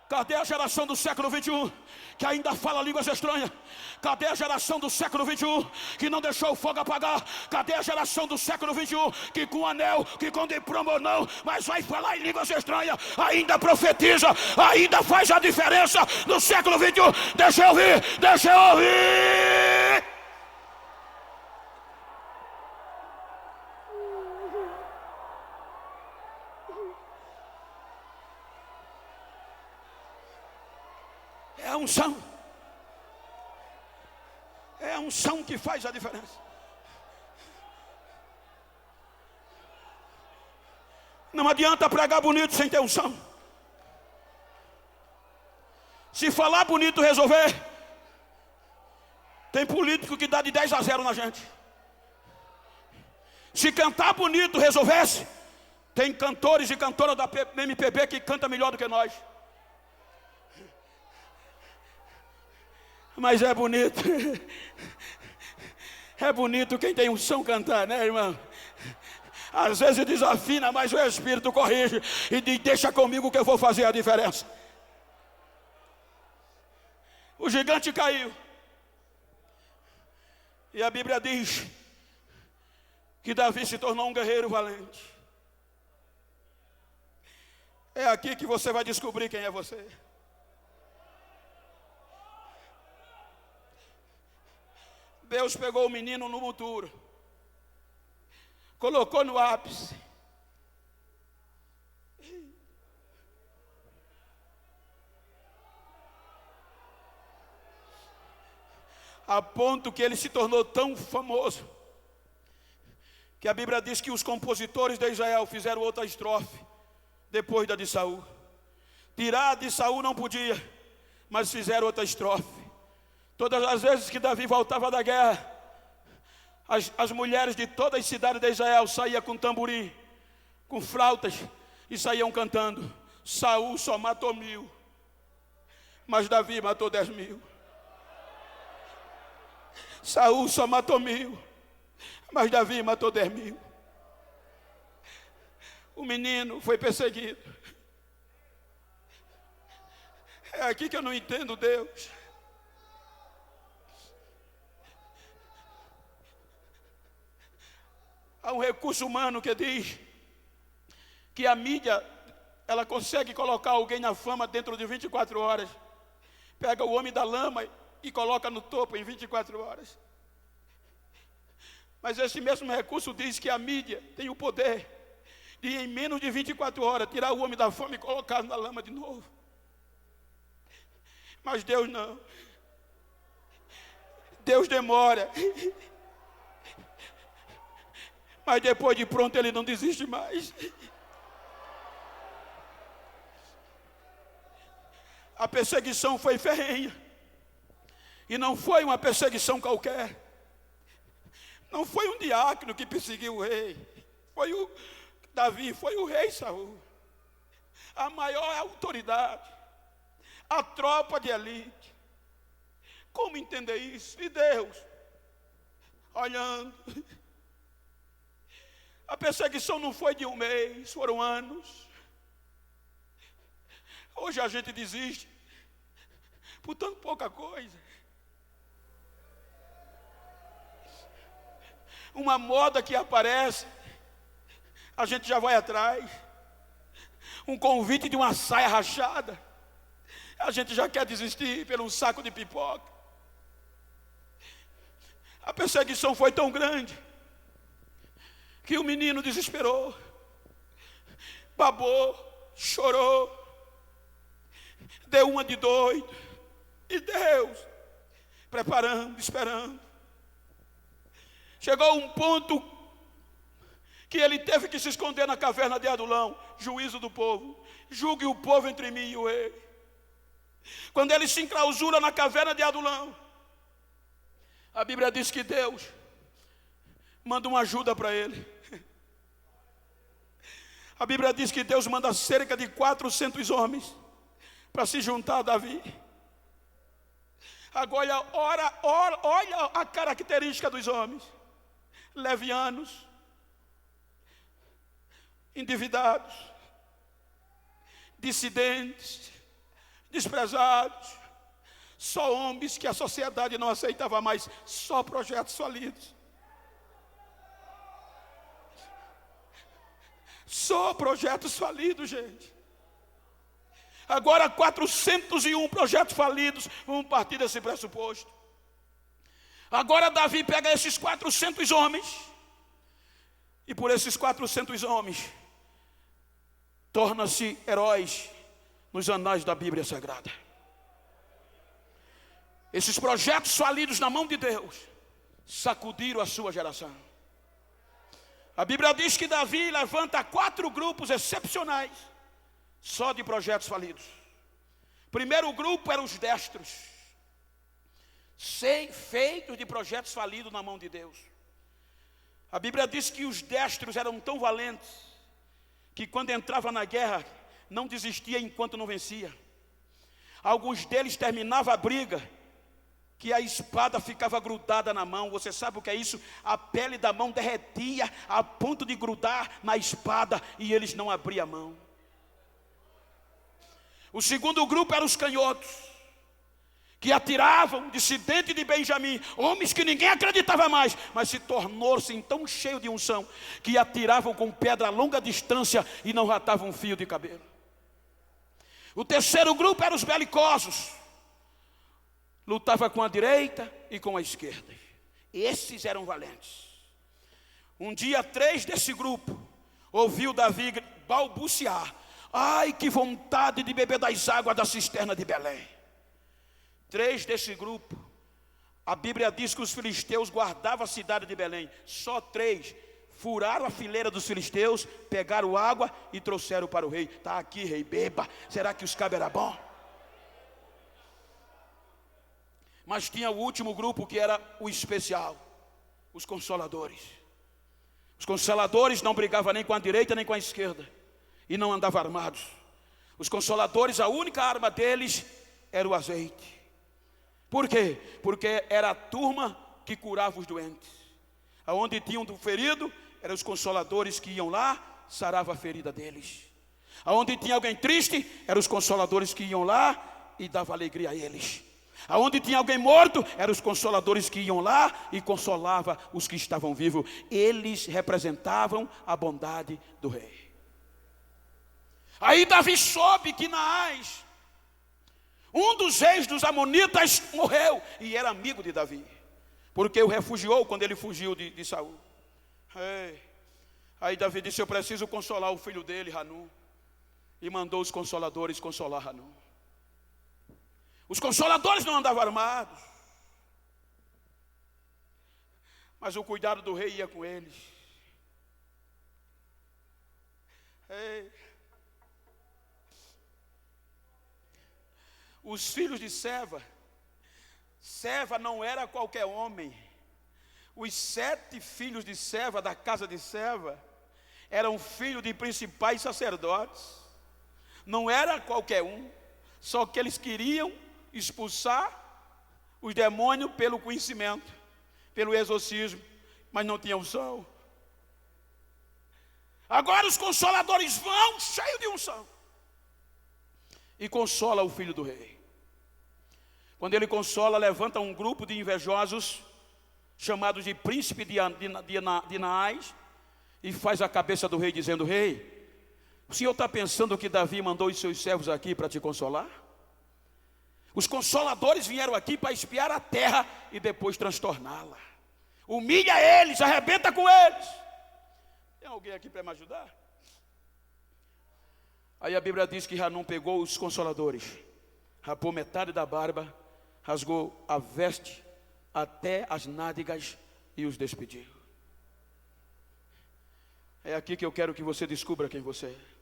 Cadê a geração do século 21 que ainda fala línguas estranhas? Cadê a geração do século 21 que não deixou o fogo apagar? Cadê a geração do século 21 que com anel, que com diploma ou não, mas vai falar em línguas estranhas, ainda profetiza, ainda faz a diferença no século 21? Deixa eu ouvir, deixa eu ouvir. unção. É a unção que faz a diferença. Não adianta pregar bonito sem ter unção. Se falar bonito resolver, tem político que dá de 10-0 na gente. Se cantar bonito resolvesse, tem cantores e cantoras da MPB que cantam melhor do que nós. Mas é bonito. É bonito quem tem unção cantar, né, irmão? Às vezes desafina, mas o Espírito corrige e diz: deixa comigo que eu vou fazer a diferença. O gigante caiu. E a Bíblia diz que Davi se tornou um guerreiro valente. É aqui que você vai descobrir quem é você. Deus pegou o menino no monturo, colocou no ápice. A ponto que ele se tornou tão famoso, que a Bíblia diz que os compositores de Israel fizeram outra estrofe, depois da de Saul. Tirar de Saul não podia, mas fizeram outra estrofe. Todas as vezes que Davi voltava da guerra, as mulheres de todas as cidades de Israel saíam com tamborim, com flautas, e saíam cantando: Saul só matou 1000, mas Davi matou 10.000. Saul só matou 1000, mas Davi matou 10.000. O menino foi perseguido. É aqui que eu não entendo Deus. Há um recurso humano que diz que a mídia, ela consegue colocar alguém na fama dentro de 24 horas. Pega o homem da lama e coloca no topo em 24 horas. Mas esse mesmo recurso diz que a mídia tem o poder de, em menos de 24 horas, tirar o homem da fama e colocar na lama de novo. Mas Deus não. Deus demora. Mas depois de pronto ele não desiste mais. A perseguição foi ferrenha. E não foi uma perseguição qualquer. Não foi um diácono que perseguiu o rei. Foi o Davi, foi o rei Saul. A maior autoridade. A tropa de elite. Como entender isso? E Deus olhando. A perseguição não foi de um mês, foram anos. Hoje a gente desiste por tão pouca coisa. Uma moda que aparece, a gente já vai atrás. Um convite de uma saia rachada, a gente já quer desistir por um saco de pipoca. A perseguição foi tão grande que o menino desesperou, babou, chorou, deu uma de doido, e Deus preparando, esperando. Chegou um ponto que ele teve que se esconder na caverna de Adulão, juízo do povo. Julgue o povo entre mim e o rei. Quando ele se enclausura na caverna de Adulão, a Bíblia diz que Deus manda uma ajuda para ele. A Bíblia diz que Deus manda cerca de 400 homens para se juntar a Davi. Agora, olha a característica dos homens: levianos, endividados, dissidentes, desprezados, só homens que a sociedade não aceitava mais, só projetos falidos. Só projetos falidos, gente. Agora 401 projetos falidos, vamos partir desse pressuposto. Agora Davi pega esses 400 homens, e por esses 400 homens, torna-se heróis nos anais da Bíblia Sagrada. Esses projetos falidos na mão de Deus sacudiram a sua geração. A Bíblia diz que Davi levanta 4 grupos excepcionais só de projetos falidos. Primeiro grupo eram os destros, feitos de projetos falidos na mão de Deus. A Bíblia diz que os destros eram tão valentes que quando entrava na guerra não desistia enquanto não vencia. Alguns deles terminavam a briga que a espada ficava grudada na mão. Você sabe o que é isso? A pele da mão derretia a ponto de grudar na espada e eles não abriam a mão. O segundo grupo eram os canhotos, que atiravam, dissidente de Benjamim, homens que ninguém acreditava mais, mas se tornou-se tão cheio de unção, que atiravam com pedra a longa distância e não ratavam um fio de cabelo. O terceiro grupo eram os belicosos, lutava com a direita e com a esquerda. Esses eram valentes. Um dia 3 desse grupo ouviu Davi balbuciar: ai, que vontade de beber das águas da cisterna de Belém. 3 desse grupo, a Bíblia diz que os filisteus guardavam a cidade de Belém. Só 3 furaram a fileira dos filisteus, pegaram água e trouxeram para o rei. Está aqui, rei, beba. Será que os cabos era bom? Mas tinha o último grupo, que era o especial, os consoladores. Os consoladores não brigavam nem com a direita nem com a esquerda, e não andavam armados. Os consoladores, a única arma deles era o azeite. Por quê? Porque era a turma que curava os doentes. Aonde tinha um ferido, eram os consoladores que iam lá, saravam a ferida deles. Aonde tinha alguém triste, eram os consoladores que iam lá e davam alegria a eles. Aonde tinha alguém morto, eram os consoladores que iam lá e consolavam os que estavam vivos. Eles representavam a bondade do rei. Aí Davi soube que Naás, um dos reis dos amonitas, morreu, e era amigo de Davi, porque o refugiou quando ele fugiu de Saul. Aí Davi disse: eu preciso consolar o filho dele, Hanun, e mandou os consoladores consolar Hanun. Os consoladores não andavam armados, mas o cuidado do rei ia com eles. Os filhos de Seva não era qualquer homem. Os 7 filhos de Seva, da casa de Seva, eram filhos de principais sacerdotes. Não era qualquer um, só que eles queriam expulsar os demônios pelo conhecimento, pelo exorcismo, mas não tinham unção. Agora os consoladores vão cheios de unção e consola o filho do rei. Quando ele consola, levanta um grupo de invejosos, chamados de príncipe de Naás, e faz a cabeça do rei, dizendo: rei, o senhor está pensando que Davi mandou os seus servos aqui para te consolar? Os consoladores vieram aqui para espiar a terra e depois transtorná-la. Humilha eles, arrebenta com eles. Tem alguém aqui para me ajudar? Aí a Bíblia diz que Hanun pegou os consoladores, rapou metade da barba, rasgou a veste até as nádegas e os despediu. É aqui que eu quero que você descubra quem você é.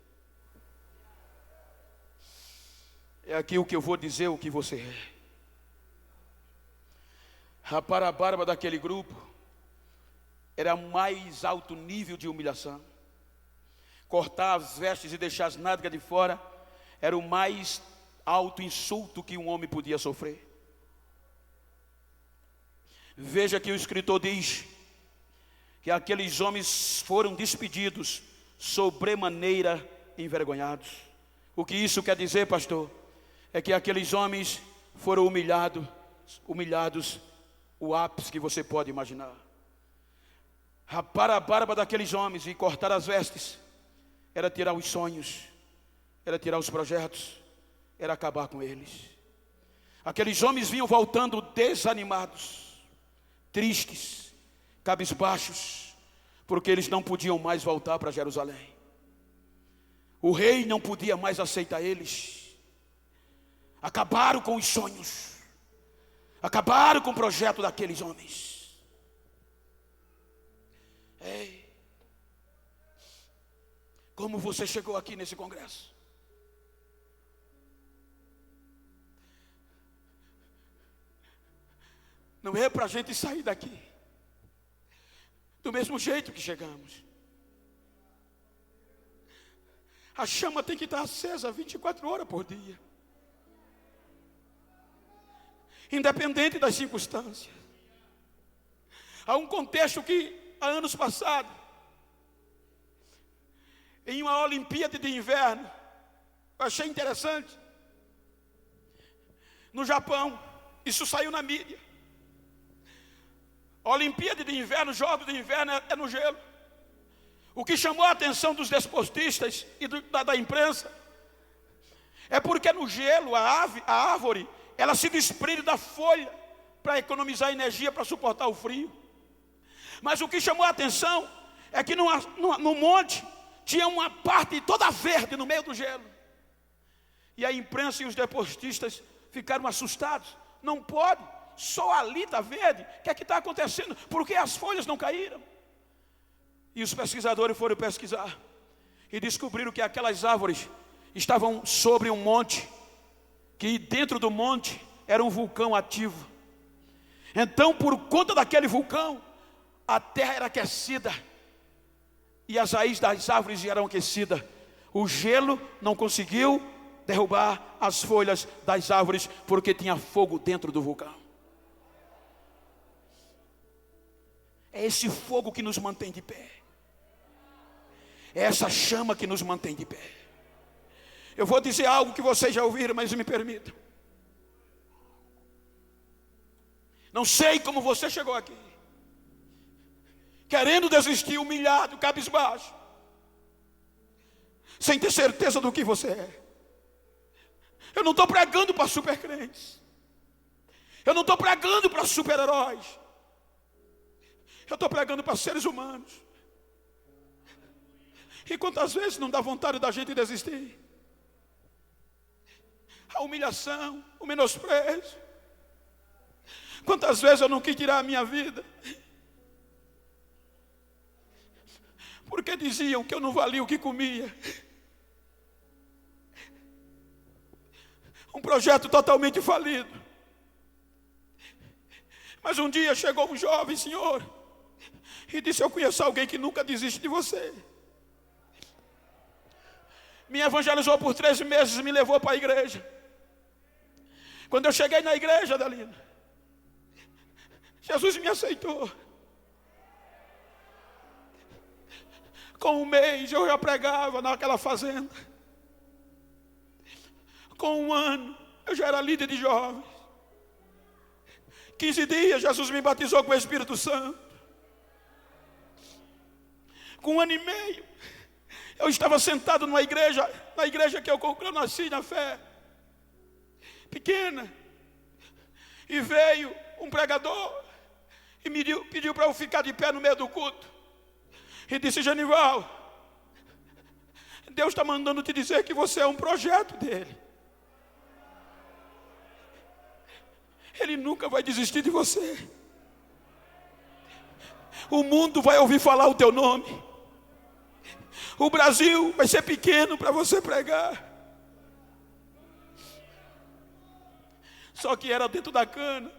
É aqui o que eu vou dizer o que você é. Rapar a barba daquele grupo era o mais alto nível de humilhação. Cortar as vestes e deixar as nádegas de fora era o mais alto insulto que um homem podia sofrer. Veja que o escritor diz que aqueles homens foram despedidos sobremaneira envergonhados. O que isso quer dizer, pastor? É que aqueles homens foram humilhados, o ápice que você pode imaginar. Rapar a barba daqueles homens e cortar as vestes era tirar os sonhos, era tirar os projetos, era acabar com eles. Aqueles homens vinham voltando desanimados, tristes, cabisbaixos, porque eles não podiam mais voltar para Jerusalém. O rei não podia mais aceitar eles. Acabaram com os sonhos, Acabaram com o projeto daqueles homens. Ei, como você chegou aqui nesse congresso? Não é para a gente sair daqui do mesmo jeito que chegamos. A chama tem que estar acesa 24 horas por dia, independente das circunstâncias. Há um contexto que, há anos passados, em uma Olimpíada de inverno, eu achei interessante, no Japão, isso saiu na mídia. A Olimpíada de inverno, Jogos de inverno é no gelo. O que chamou a atenção dos desportistas e da imprensa é porque no gelo a árvore, ela se desprende da folha para economizar energia, para suportar o frio. Mas o que chamou a atenção é que no monte tinha uma parte toda verde no meio do gelo. E a imprensa e os deportistas ficaram assustados. Não pode, só ali está verde. O que é que está acontecendo? Por que as folhas não caíram? E os pesquisadores foram pesquisar e descobriram que aquelas árvores estavam sobre um monte, que dentro do monte era um vulcão ativo. Então, por conta daquele vulcão, a terra era aquecida e as raízes das árvores eram aquecidas. O gelo não conseguiu derrubar as folhas das árvores, porque tinha fogo dentro do vulcão. É esse fogo que nos mantém de pé. É essa chama que nos mantém de pé. Eu vou dizer algo que vocês já ouviram, mas me permitam. Não sei como você chegou aqui, querendo desistir, humilhado, cabisbaixo, sem ter certeza do que você é. Eu não estou pregando para super crentes. Eu não estou pregando para super heróis. Eu estou pregando para seres humanos. E quantas vezes não dá vontade da gente desistir? A humilhação, o menosprezo. Quantas vezes eu não quis tirar a minha vida, porque diziam que eu não valia o que comia. Um projeto totalmente falido. Mas um dia chegou um jovem senhor e disse: eu conheço alguém que nunca desiste de você. Me evangelizou por 13 meses e me levou para a igreja. Quando eu cheguei na igreja, Adelina, Jesus me aceitou. Com um mês eu já pregava naquela fazenda. Com um ano eu já era líder de jovens. 15 dias Jesus me batizou com o Espírito Santo. Com um ano e meio eu estava sentado na igreja que eu nasci na fé, pequena, e veio um pregador e me pediu para eu ficar de pé no meio do culto, e disse: Genival, Deus está mandando te dizer que você é um projeto dele. Ele nunca vai desistir de você. O mundo vai ouvir falar o teu nome. O Brasil vai ser pequeno para você pregar. Só que era dentro da cana,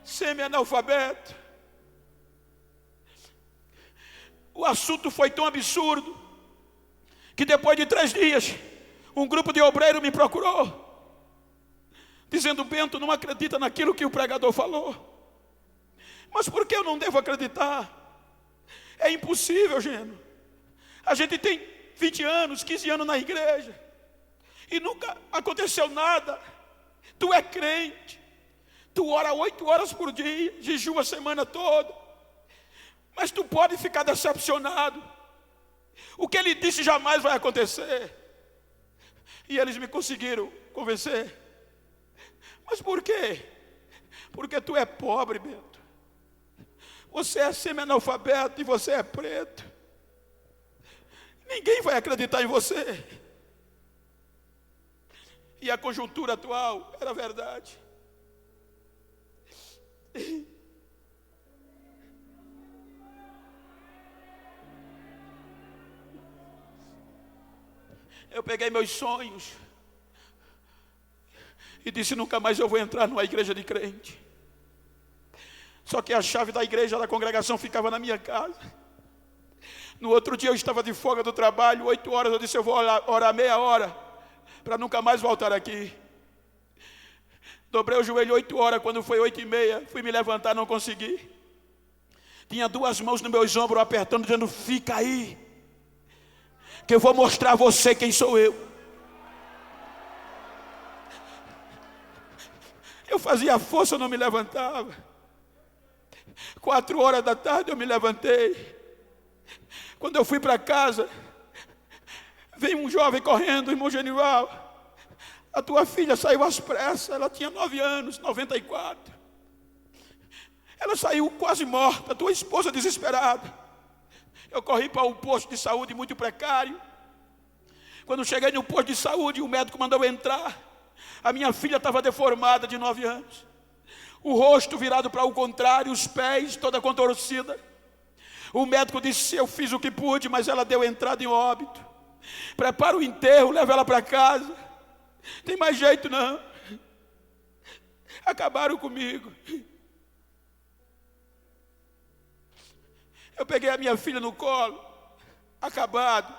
semi-analfabeto. O assunto foi tão absurdo que depois de 3 dias um grupo de obreiros me procurou, dizendo: Bento, não acredita naquilo que o pregador falou. Mas por que eu não devo acreditar? É impossível, Geno. A gente tem 20 anos, 15 anos na igreja e nunca aconteceu nada. Tu é crente, tu ora 8 horas por dia, jejua a semana toda, mas tu pode ficar decepcionado. O que ele disse jamais vai acontecer. E eles me conseguiram convencer. Mas por quê? Porque tu é pobre, Bento. Você é semi-analfabeto e você é preto. Ninguém vai acreditar em você. E a conjuntura atual era verdade. Eu peguei meus sonhos e disse: nunca mais eu vou entrar numa igreja de crente. Só que a chave da igreja, da congregação, ficava na minha casa. No outro dia eu estava de folga do trabalho, 8 horas, eu disse: eu vou orar meia hora, para nunca mais voltar aqui. Dobrei o joelho 8 horas, quando foi 8h30, fui me levantar, não consegui. Tinha 2 mãos nos meus ombros apertando, dizendo: fica aí, que eu vou mostrar a você quem sou eu. Eu fazia força, eu não me levantava. 4 horas da tarde eu me levantei. Quando eu fui para casa, veio um jovem correndo: irmão Genival, a tua filha saiu às pressas. Ela tinha 9 anos, 94. Ela saiu quase morta, tua esposa desesperada. Eu corri para um posto de saúde muito precário. Quando cheguei no posto de saúde, o médico mandou eu entrar. A minha filha estava deformada, de 9 anos. O rosto virado para o contrário, os pés toda contorcida. O médico disse: eu fiz o que pude, mas ela deu entrada em óbito. Prepara o enterro, leva ela para casa. Tem mais jeito não. Acabaram comigo. Eu peguei a minha filha no colo, acabado.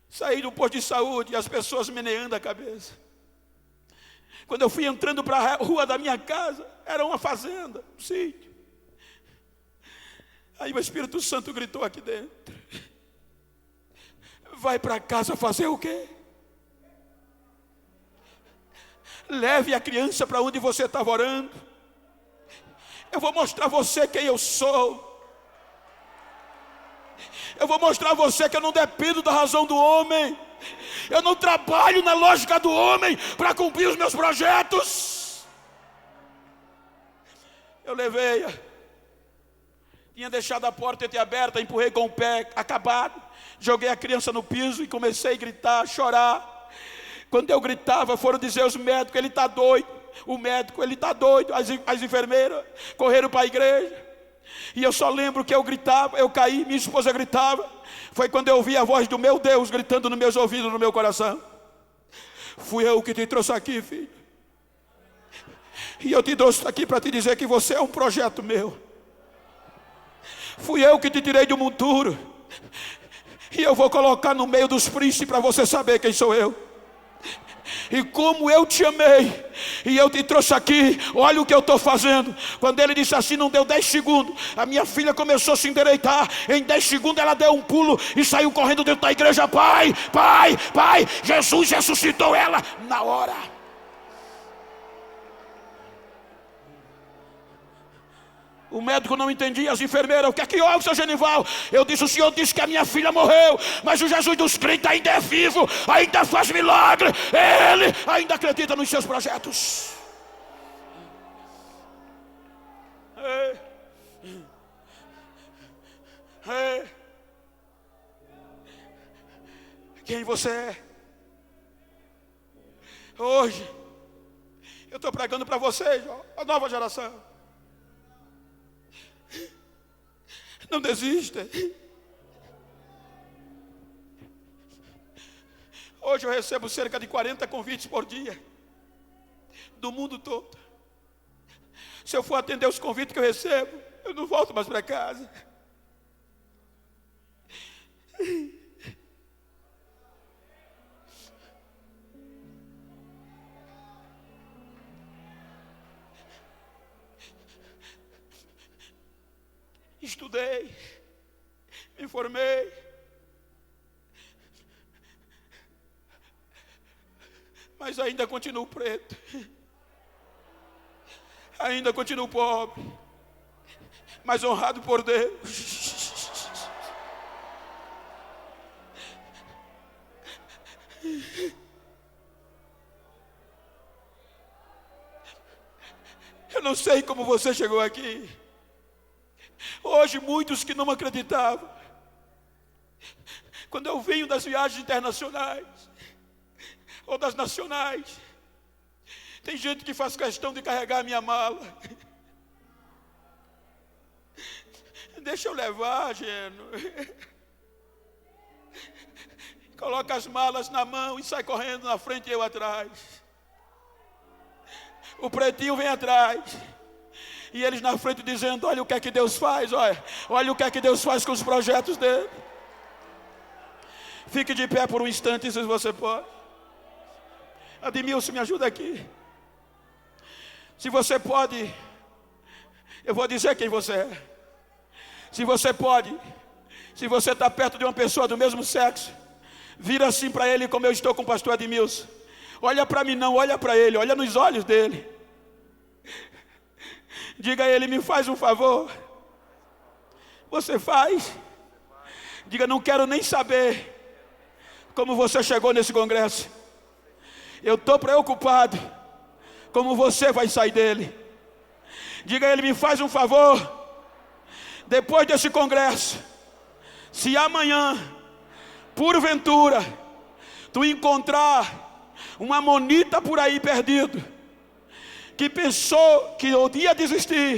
Saí do posto de saúde e as pessoas meneando a cabeça. Quando eu fui entrando para a rua da minha casa, era uma fazenda, um sítio. Aí o Espírito Santo gritou aqui dentro: vai para casa fazer o quê? Leve a criança para onde você estava orando. Eu vou mostrar a você quem eu sou. Eu vou mostrar a você que eu não dependo da razão do homem. Eu não trabalho na lógica do homem para cumprir os meus projetos. Eu levei-a. Tinha deixado a porta entreaberta, empurrei com o pé, acabado. Joguei a criança no piso e comecei a gritar, a chorar. Quando eu gritava, foram dizer os médicos: ele está doido. O médico: ele está doido. As enfermeiras correram para a igreja. E eu só lembro que eu gritava, eu caí, minha esposa gritava. Foi quando eu ouvi a voz do meu Deus gritando nos meus ouvidos, no meu coração: fui eu que te trouxe aqui, filho. E eu te trouxe aqui para te dizer que você é um projeto meu. Fui eu que te tirei do monturo. E eu vou colocar no meio dos príncipes para você saber quem sou eu. E como eu te amei, e eu te trouxe aqui, olha o que eu estou fazendo. Quando ele disse assim, não deu 10 segundos, a minha filha começou a se endireitar. Em 10 segundos ela deu um pulo e saiu correndo dentro da igreja: pai, pai, pai, Jesus ressuscitou ela na hora. O médico não entendia, as enfermeiras: o que é que houve, seu Genival? Eu disse: o senhor disse que a minha filha morreu, mas o Jesus dos crentes ainda é vivo, ainda faz milagre, ele ainda acredita nos seus projetos. Quem você é? Hoje eu estou pregando para vocês, a nova geração. Não desista. Hoje eu recebo cerca de 40 convites por dia, do mundo todo. Se eu for atender os convites que eu recebo, eu não volto mais para casa. Estudei, me formei, mas ainda continuo preto, ainda continuo pobre, mas honrado por Deus. Eu não sei como você chegou aqui. Hoje muitos que não acreditavam, quando eu venho das viagens internacionais, ou das nacionais. Tem gente que faz questão de carregar a minha mala. Deixa eu levar, Geno. Coloca as malas na mão e sai correndo na frente e eu atrás. O pretinho vem atrás. E eles na frente dizendo: olha o que é que Deus faz, olha o que é que Deus faz com os projetos dele. Fique de pé por um instante, se você pode. Admilson, me ajuda aqui. Se você pode, eu vou dizer quem você é. Se você pode, se você está perto de uma pessoa do mesmo sexo, vira assim para ele como eu estou com o pastor Admilson. Olha para mim não, olha para ele, olha nos olhos dele. Diga a ele: me faz um favor. Você faz? Diga: não quero nem saber como você chegou nesse congresso. Eu estou preocupado como você vai sair dele. Diga a ele: me faz um favor. Depois desse congresso, se amanhã, porventura, tu encontrar uma monita por aí perdido, que pensou que eu ia desistir,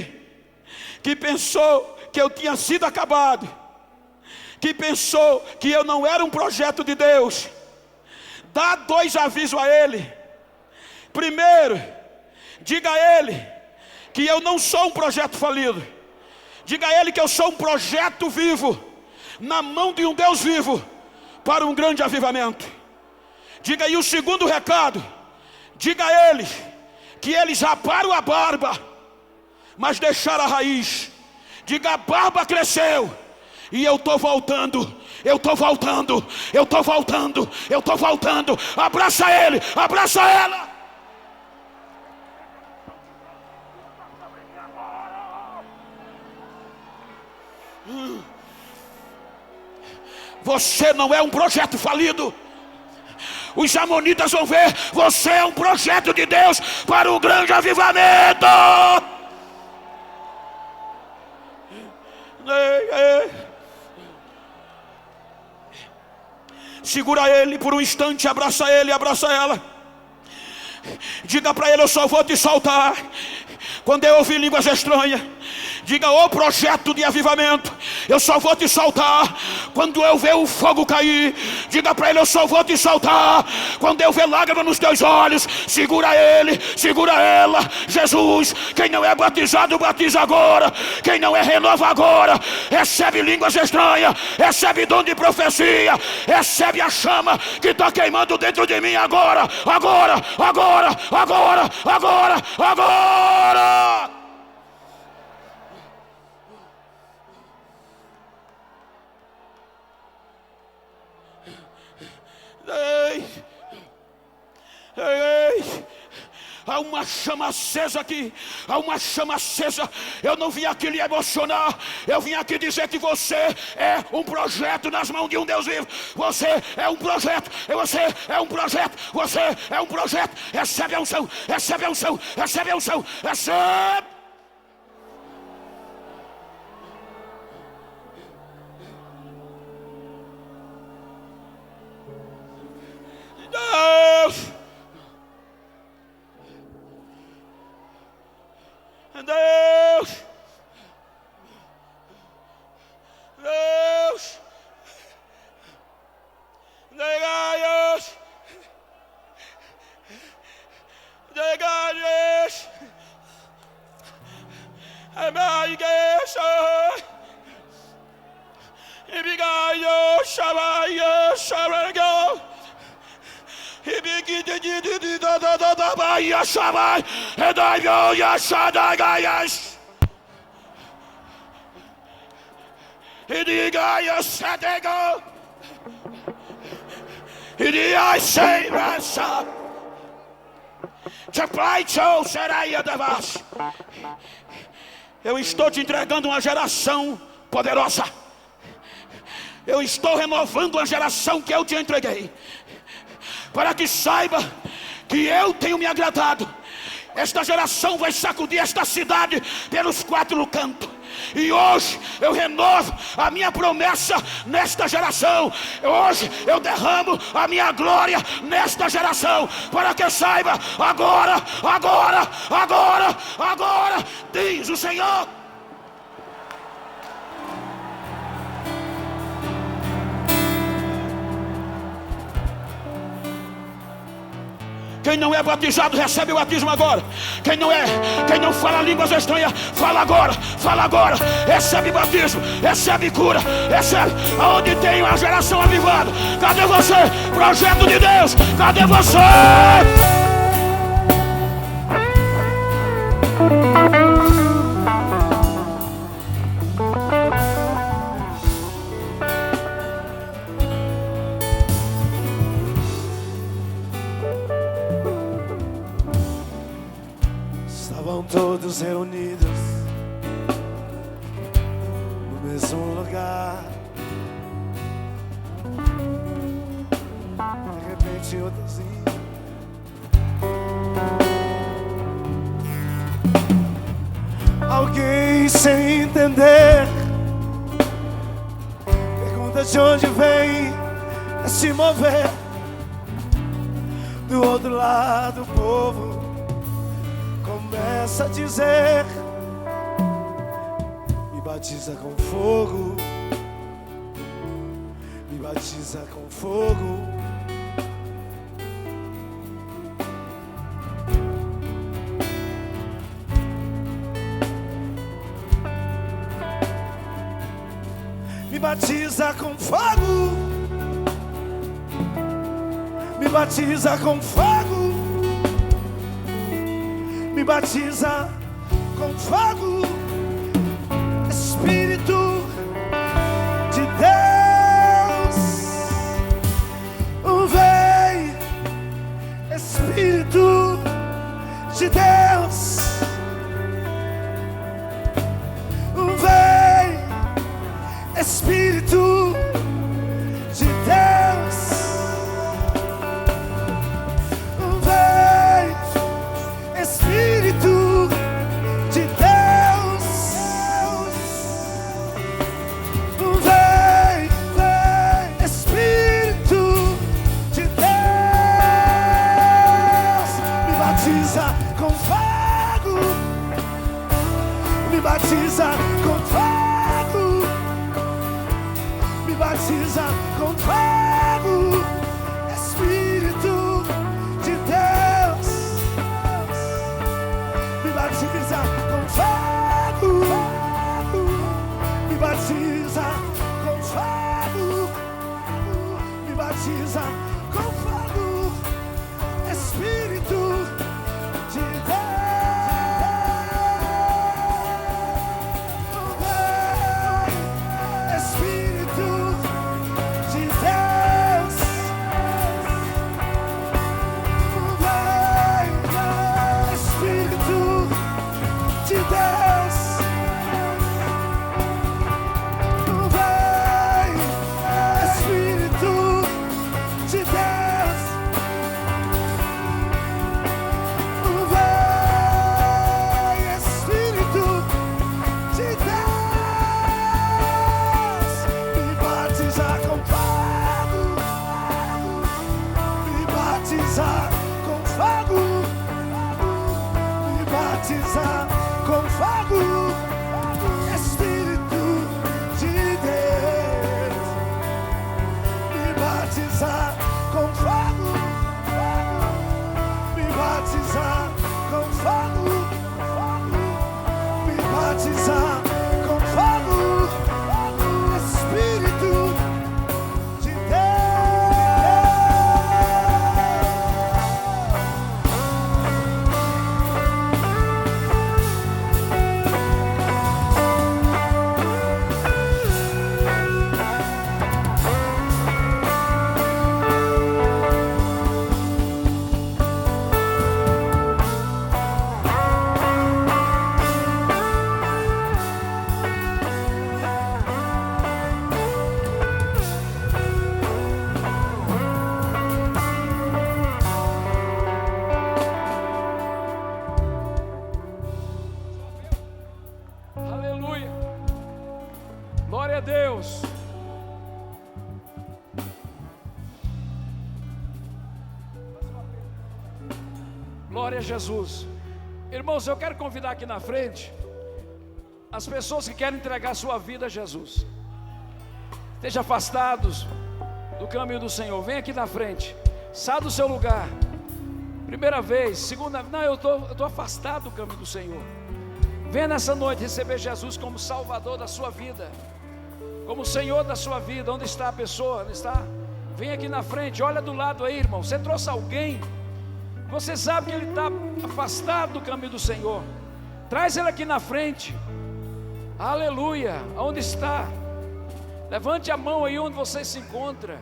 que pensou que eu tinha sido acabado, que pensou que eu não era um projeto de Deus, dá 2 avisos a ele. Primeiro, diga a ele que eu não sou um projeto falido. Diga a ele que eu sou um projeto vivo, na mão de um Deus vivo, para um grande avivamento. Diga aí o segundo recado. Diga a ele que eles raparam a barba, mas deixaram a raiz. Diga: a barba cresceu e eu estou voltando. Eu estou voltando. Eu estou voltando. Eu estou voltando. Abraça ele, abraça ela. Você não é um projeto falido. Os amonitas vão ver: você é um projeto de Deus para um grande avivamento. Segura ele por um instante, abraça ele, abraça ela. Diga para ele: eu só vou te soltar quando eu ouvir línguas estranhas. Diga: ô projeto de avivamento, eu só vou te soltar quando eu ver o fogo cair. Diga para ele: eu só vou te soltar quando eu ver lágrimas nos teus olhos. Segura ele, segura ela. Jesus, quem não é batizado, batiza agora. Quem não é, renova agora. Recebe línguas estranhas, recebe dom de profecia, recebe a chama que está queimando dentro de mim agora. Agora, agora, agora, agora, agora. Ei, ei, há uma chama acesa aqui, há uma chama acesa. Eu não vim aqui lhe emocionar, eu vim aqui dizer que você é um projeto nas mãos de um Deus vivo. Você é um projeto, você é um projeto, você é um projeto. Recebe a unção, recebe a unção, recebe a unção, recebe. Deus, Deus, Deus, Deus, Deus, é minha igreja. E bigaio, chamaio, chamaio. E bigide de da Bahia, chamai, e da Ioia, Shadagaias. E diga, eu sedego. E diga, sei, raça. Te plaitou, será eu de vós. Eu estou te entregando uma geração poderosa. Eu estou renovando uma geração que eu te entreguei, para que saiba que eu tenho me agradado. Esta geração vai sacudir esta cidade pelos 4 cantos. E hoje eu renovo a minha promessa nesta geração. Hoje eu derramo a minha glória nesta geração, para que saiba, agora, diz o Senhor. Quem não é batizado, recebe o batismo agora. Quem não fala línguas estranhas, fala agora, recebe batismo, recebe cura, recebe. Aonde tem uma geração avivada? Cadê você? Projeto de Deus, cadê você? Todos reunidos no mesmo lugar. De repente eu dizia: alguém sem entender pergunta de onde vem esse mover. Do outro lado o povo começa a dizer: me batiza com fogo, me batiza com fogo. Me batiza com fogo, me batiza com fogo. Me batiza com fogo, Espírito de Deus, vem, Espírito de Deus, vem, Espírito de Deus. Espírito de Deus, vem, Espírito de Deus, me batiza com fogo, me batiza com fogo, me batiza com fogo, Espírito de Deus. Me batiza com fogo, me batiza com fogo, me batiza com fogo, Espírito de Deus. Espírito de Deus, Espírito de Deus, vem, Espírito de Deus, vem, Espírito de Deus, me batiza com fogo, me batiza com fogo, me batiza com fogo, Espírito de Deus, me batiza com fogo, me batiza com fogo, me batiza com fogo, Espírito de Deus. Glória a Jesus. Irmãos, eu quero convidar aqui na frente as pessoas que querem entregar sua vida a Jesus. Estejam afastados do caminho do Senhor. Vem aqui na frente. Sai do seu lugar. Primeira vez, segunda, não, eu estou afastado do caminho do Senhor. Venha nessa noite receber Jesus como Salvador da sua vida, como Senhor da sua vida. Onde está a pessoa? Onde está? Vem aqui na frente, olha do lado aí, irmão. Você trouxe alguém, você sabe que ele está afastado do caminho do Senhor. Traz ele aqui na frente. Aleluia. Onde está? Levante a mão aí onde você se encontra.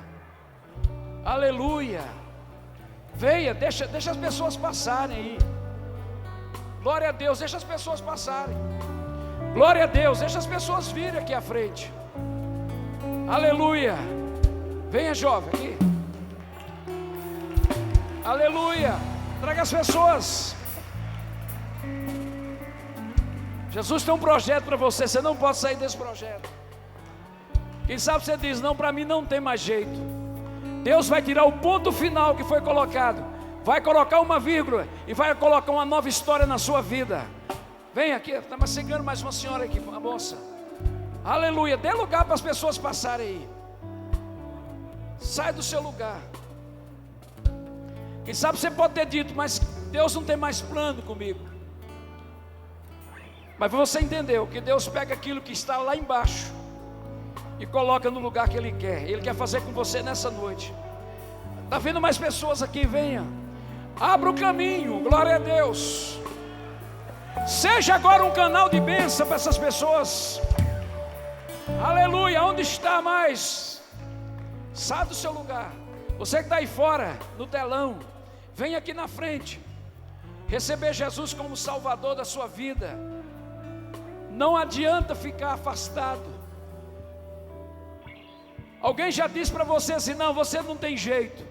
Aleluia. Venha, deixa as pessoas passarem aí. Glória a Deus, deixa as pessoas passarem. Glória a Deus, deixa as pessoas virem aqui à frente. Aleluia. Venha, jovem, aqui. Aleluia. Traga as pessoas. Jesus tem um projeto para você. Você não pode sair desse projeto. Quem sabe você diz: não, para mim não tem mais jeito. Deus vai tirar o ponto final que foi colocado, vai colocar uma vírgula e vai colocar uma nova história na sua vida. Vem aqui, está chegando mais uma senhora aqui, uma moça. Aleluia. Dê lugar para as pessoas passarem aí. Sai do seu lugar. Quem sabe você pode ter dito: mas Deus não tem mais plano comigo. Mas você entendeu que Deus pega aquilo que está lá embaixo e coloca no lugar que Ele quer. Ele quer fazer com você nessa noite. Está vendo mais pessoas aqui? Venha. Abra o caminho. Glória a Deus. Seja agora um canal de bênção para essas pessoas. Aleluia. Onde está mais? Sai do seu lugar. Você que está aí fora, no telão, vem aqui na frente. Receber Jesus como Salvador da sua vida. Não adianta ficar afastado. Alguém já disse para você assim: não, você não tem jeito.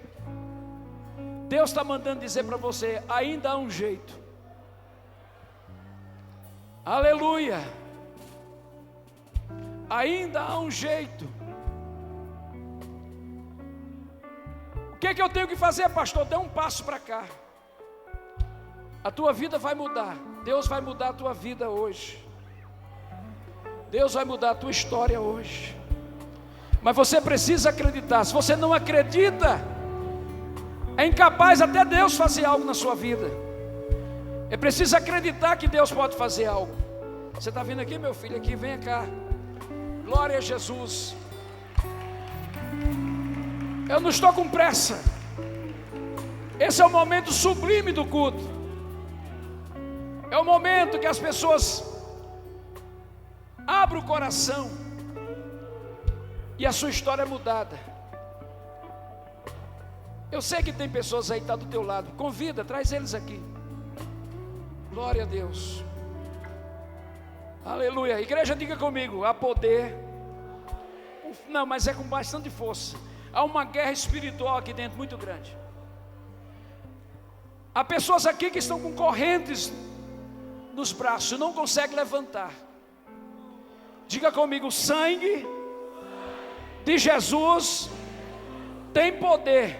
Deus está mandando dizer para você: ainda há um jeito. Aleluia. Ainda há um jeito. O que eu tenho que fazer, pastor? Dê um passo para cá. A tua vida vai mudar. Deus vai mudar a tua vida hoje. Deus vai mudar a tua história hoje. Mas você precisa acreditar. Se você não acredita, é incapaz até Deus fazer algo na sua vida. É preciso acreditar que Deus pode fazer algo. Você está vindo aqui, meu filho? Aqui, venha cá. Glória a Jesus. Eu não estou com pressa. Esse é o momento sublime do culto. É o momento que as pessoas abrem o coração e a sua história é mudada. Eu sei que tem pessoas aí que estão do teu lado. Convida, traz eles aqui. Glória a Deus. Aleluia. Igreja, diga comigo: há poder. Não, mas é com bastante força. Há uma guerra espiritual aqui dentro muito grande. Há pessoas aqui que estão com correntes nos braços e não conseguem levantar. Diga comigo: o sangue de Jesus tem poder.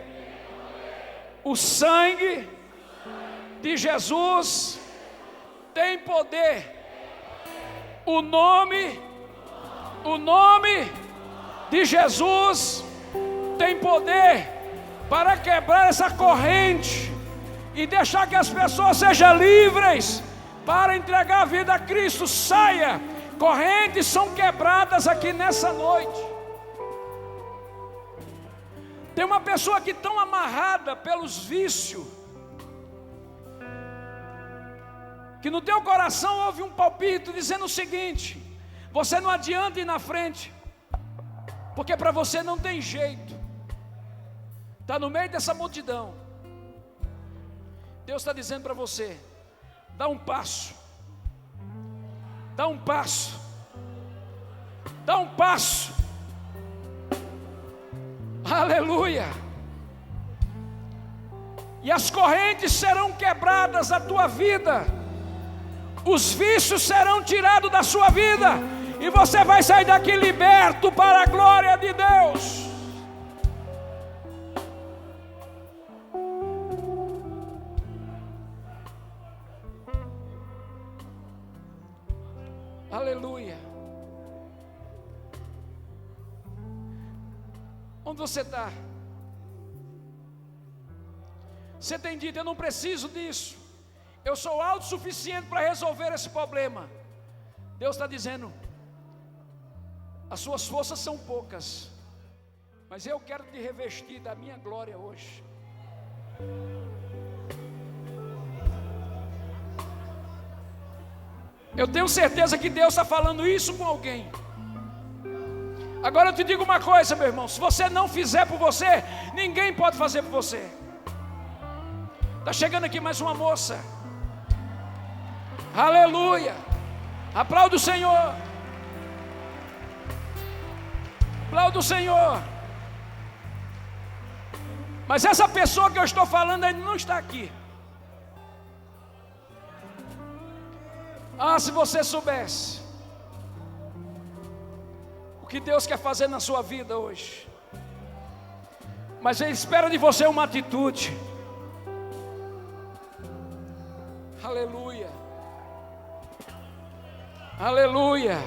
O sangue de Jesus tem poder. O nome de Jesus tem poder para quebrar essa corrente e deixar que as pessoas sejam livres para entregar a vida a Cristo. Saia. Correntes são quebradas aqui nessa noite. Tem uma pessoa aqui tão amarrada pelos vícios, que no teu coração houve um palpite dizendo o seguinte: você não adianta ir na frente, porque para você não tem jeito. Está no meio dessa multidão. Deus está dizendo para você: dá um passo. Dá um passo. Dá um passo. Aleluia. E as correntes serão quebradas da tua vida. Os vícios serão tirados da sua vida. E você vai sair daqui liberto para a glória de Deus. Aleluia. Onde você está? Você tem dito: eu não preciso disso, eu sou autossuficiente para resolver esse problema. Deus está dizendo: as suas forças são poucas, mas eu quero te revestir da minha glória hoje. Eu tenho certeza que Deus está falando isso com alguém. Agora eu te digo uma coisa, meu irmão: se você não fizer por você, ninguém pode fazer por você. Está chegando aqui mais uma moça. Aleluia. Aplauda o Senhor. Aplauda o Senhor. Mas essa pessoa que eu estou falando ainda não está aqui. Ah, se você soubesse o que Deus quer fazer na sua vida hoje. Mas Ele espera de você uma atitude. Aleluia. Aleluia.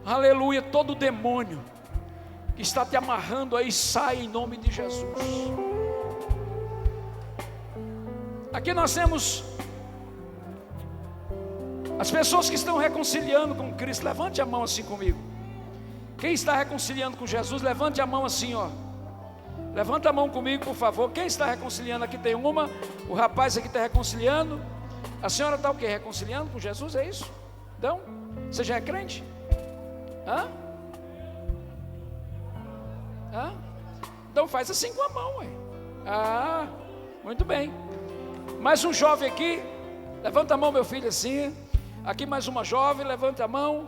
Aleluia. Todo demônio que está te amarrando aí, sai em nome de Jesus. Aqui nós temos as pessoas que estão reconciliando com Cristo. Levante a mão assim comigo. Quem está reconciliando com Jesus, levante a mão assim, ó. Levanta a mão comigo, por favor. Quem está reconciliando? Aqui tem uma. O rapaz aqui está reconciliando. A senhora está o quê? Reconciliando com Jesus, é isso? Então, você já é crente? Hã? Hã? Então faz assim com a mão, ué. Ah, muito bem. Mais um jovem aqui. Levanta a mão, meu filho, assim. Aqui mais uma jovem, levanta a mão.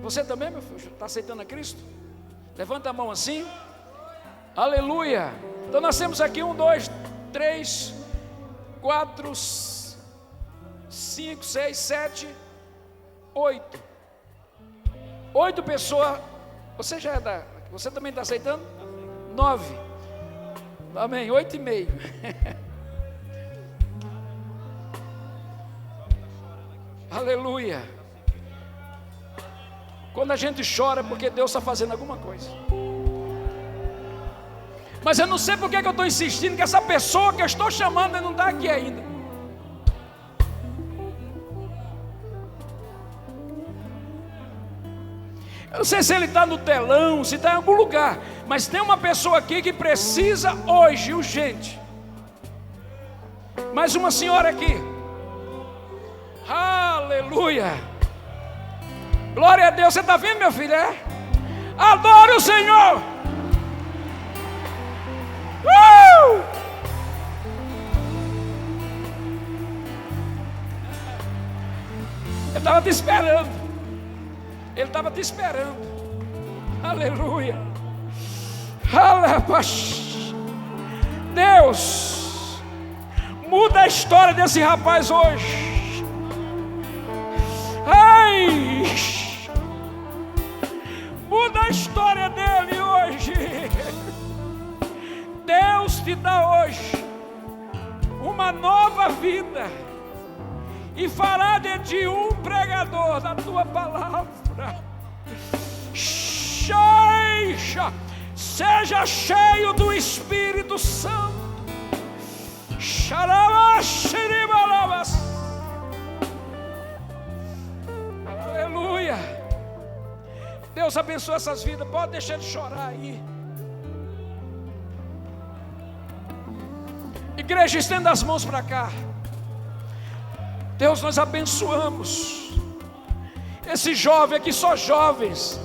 Você também, meu filho, está aceitando a Cristo? Levanta a mão assim. Aleluia. Então nós temos aqui 1, 2, 3, 4, 5, 6, 7, 8. 8 pessoas. Você já é da... Você também está aceitando? 9. Amém, 8,5. Aleluia. Quando a gente chora é porque Deus está fazendo alguma coisa. Mas eu não sei porque que eu estou insistindo que essa pessoa que eu estou chamando não está aqui ainda. Eu não sei se ele está no telão, se está em algum lugar, mas tem uma pessoa aqui que precisa hoje, urgente. Mais uma senhora aqui. Aleluia. Glória a Deus. Você está vendo, meu filho? É? Adore o Senhor. Ele estava te esperando. Ele estava te esperando. Aleluia. Deus, muda a história desse rapaz hoje. Ai, muda a história dele hoje. Deus te dá hoje uma nova vida e fará de ti um pregador da tua palavra. Seja cheio do Espírito Santo. Aleluia. Deus abençoe essas vidas. Pode deixar de chorar aí. Igreja, estenda as mãos para cá. Deus, nós abençoamos esse jovem aqui, só jovens.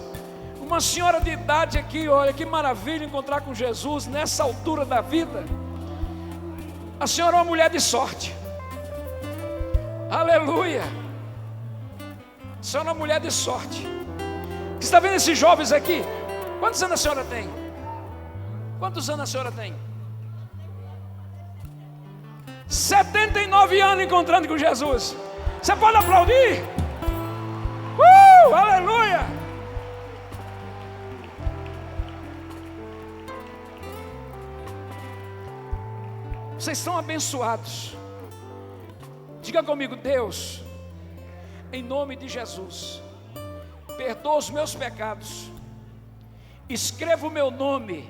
Uma senhora de idade aqui, olha que maravilha encontrar com Jesus nessa altura da vida. A senhora é uma mulher de sorte. Aleluia. A senhora é uma mulher de sorte. Você está vendo esses jovens aqui? Quantos anos a senhora tem? Quantos anos a senhora tem? 79 anos encontrando com Jesus. Você pode aplaudir? Aleluia. Vocês são abençoados. Diga comigo: Deus, em nome de Jesus. Perdoa os meus pecados, escreva o meu nome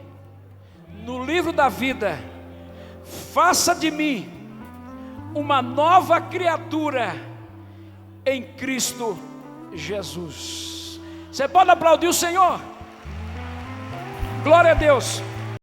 no livro da vida, faça de mim uma nova criatura em Cristo Jesus. Você pode aplaudir o Senhor? Glória a Deus.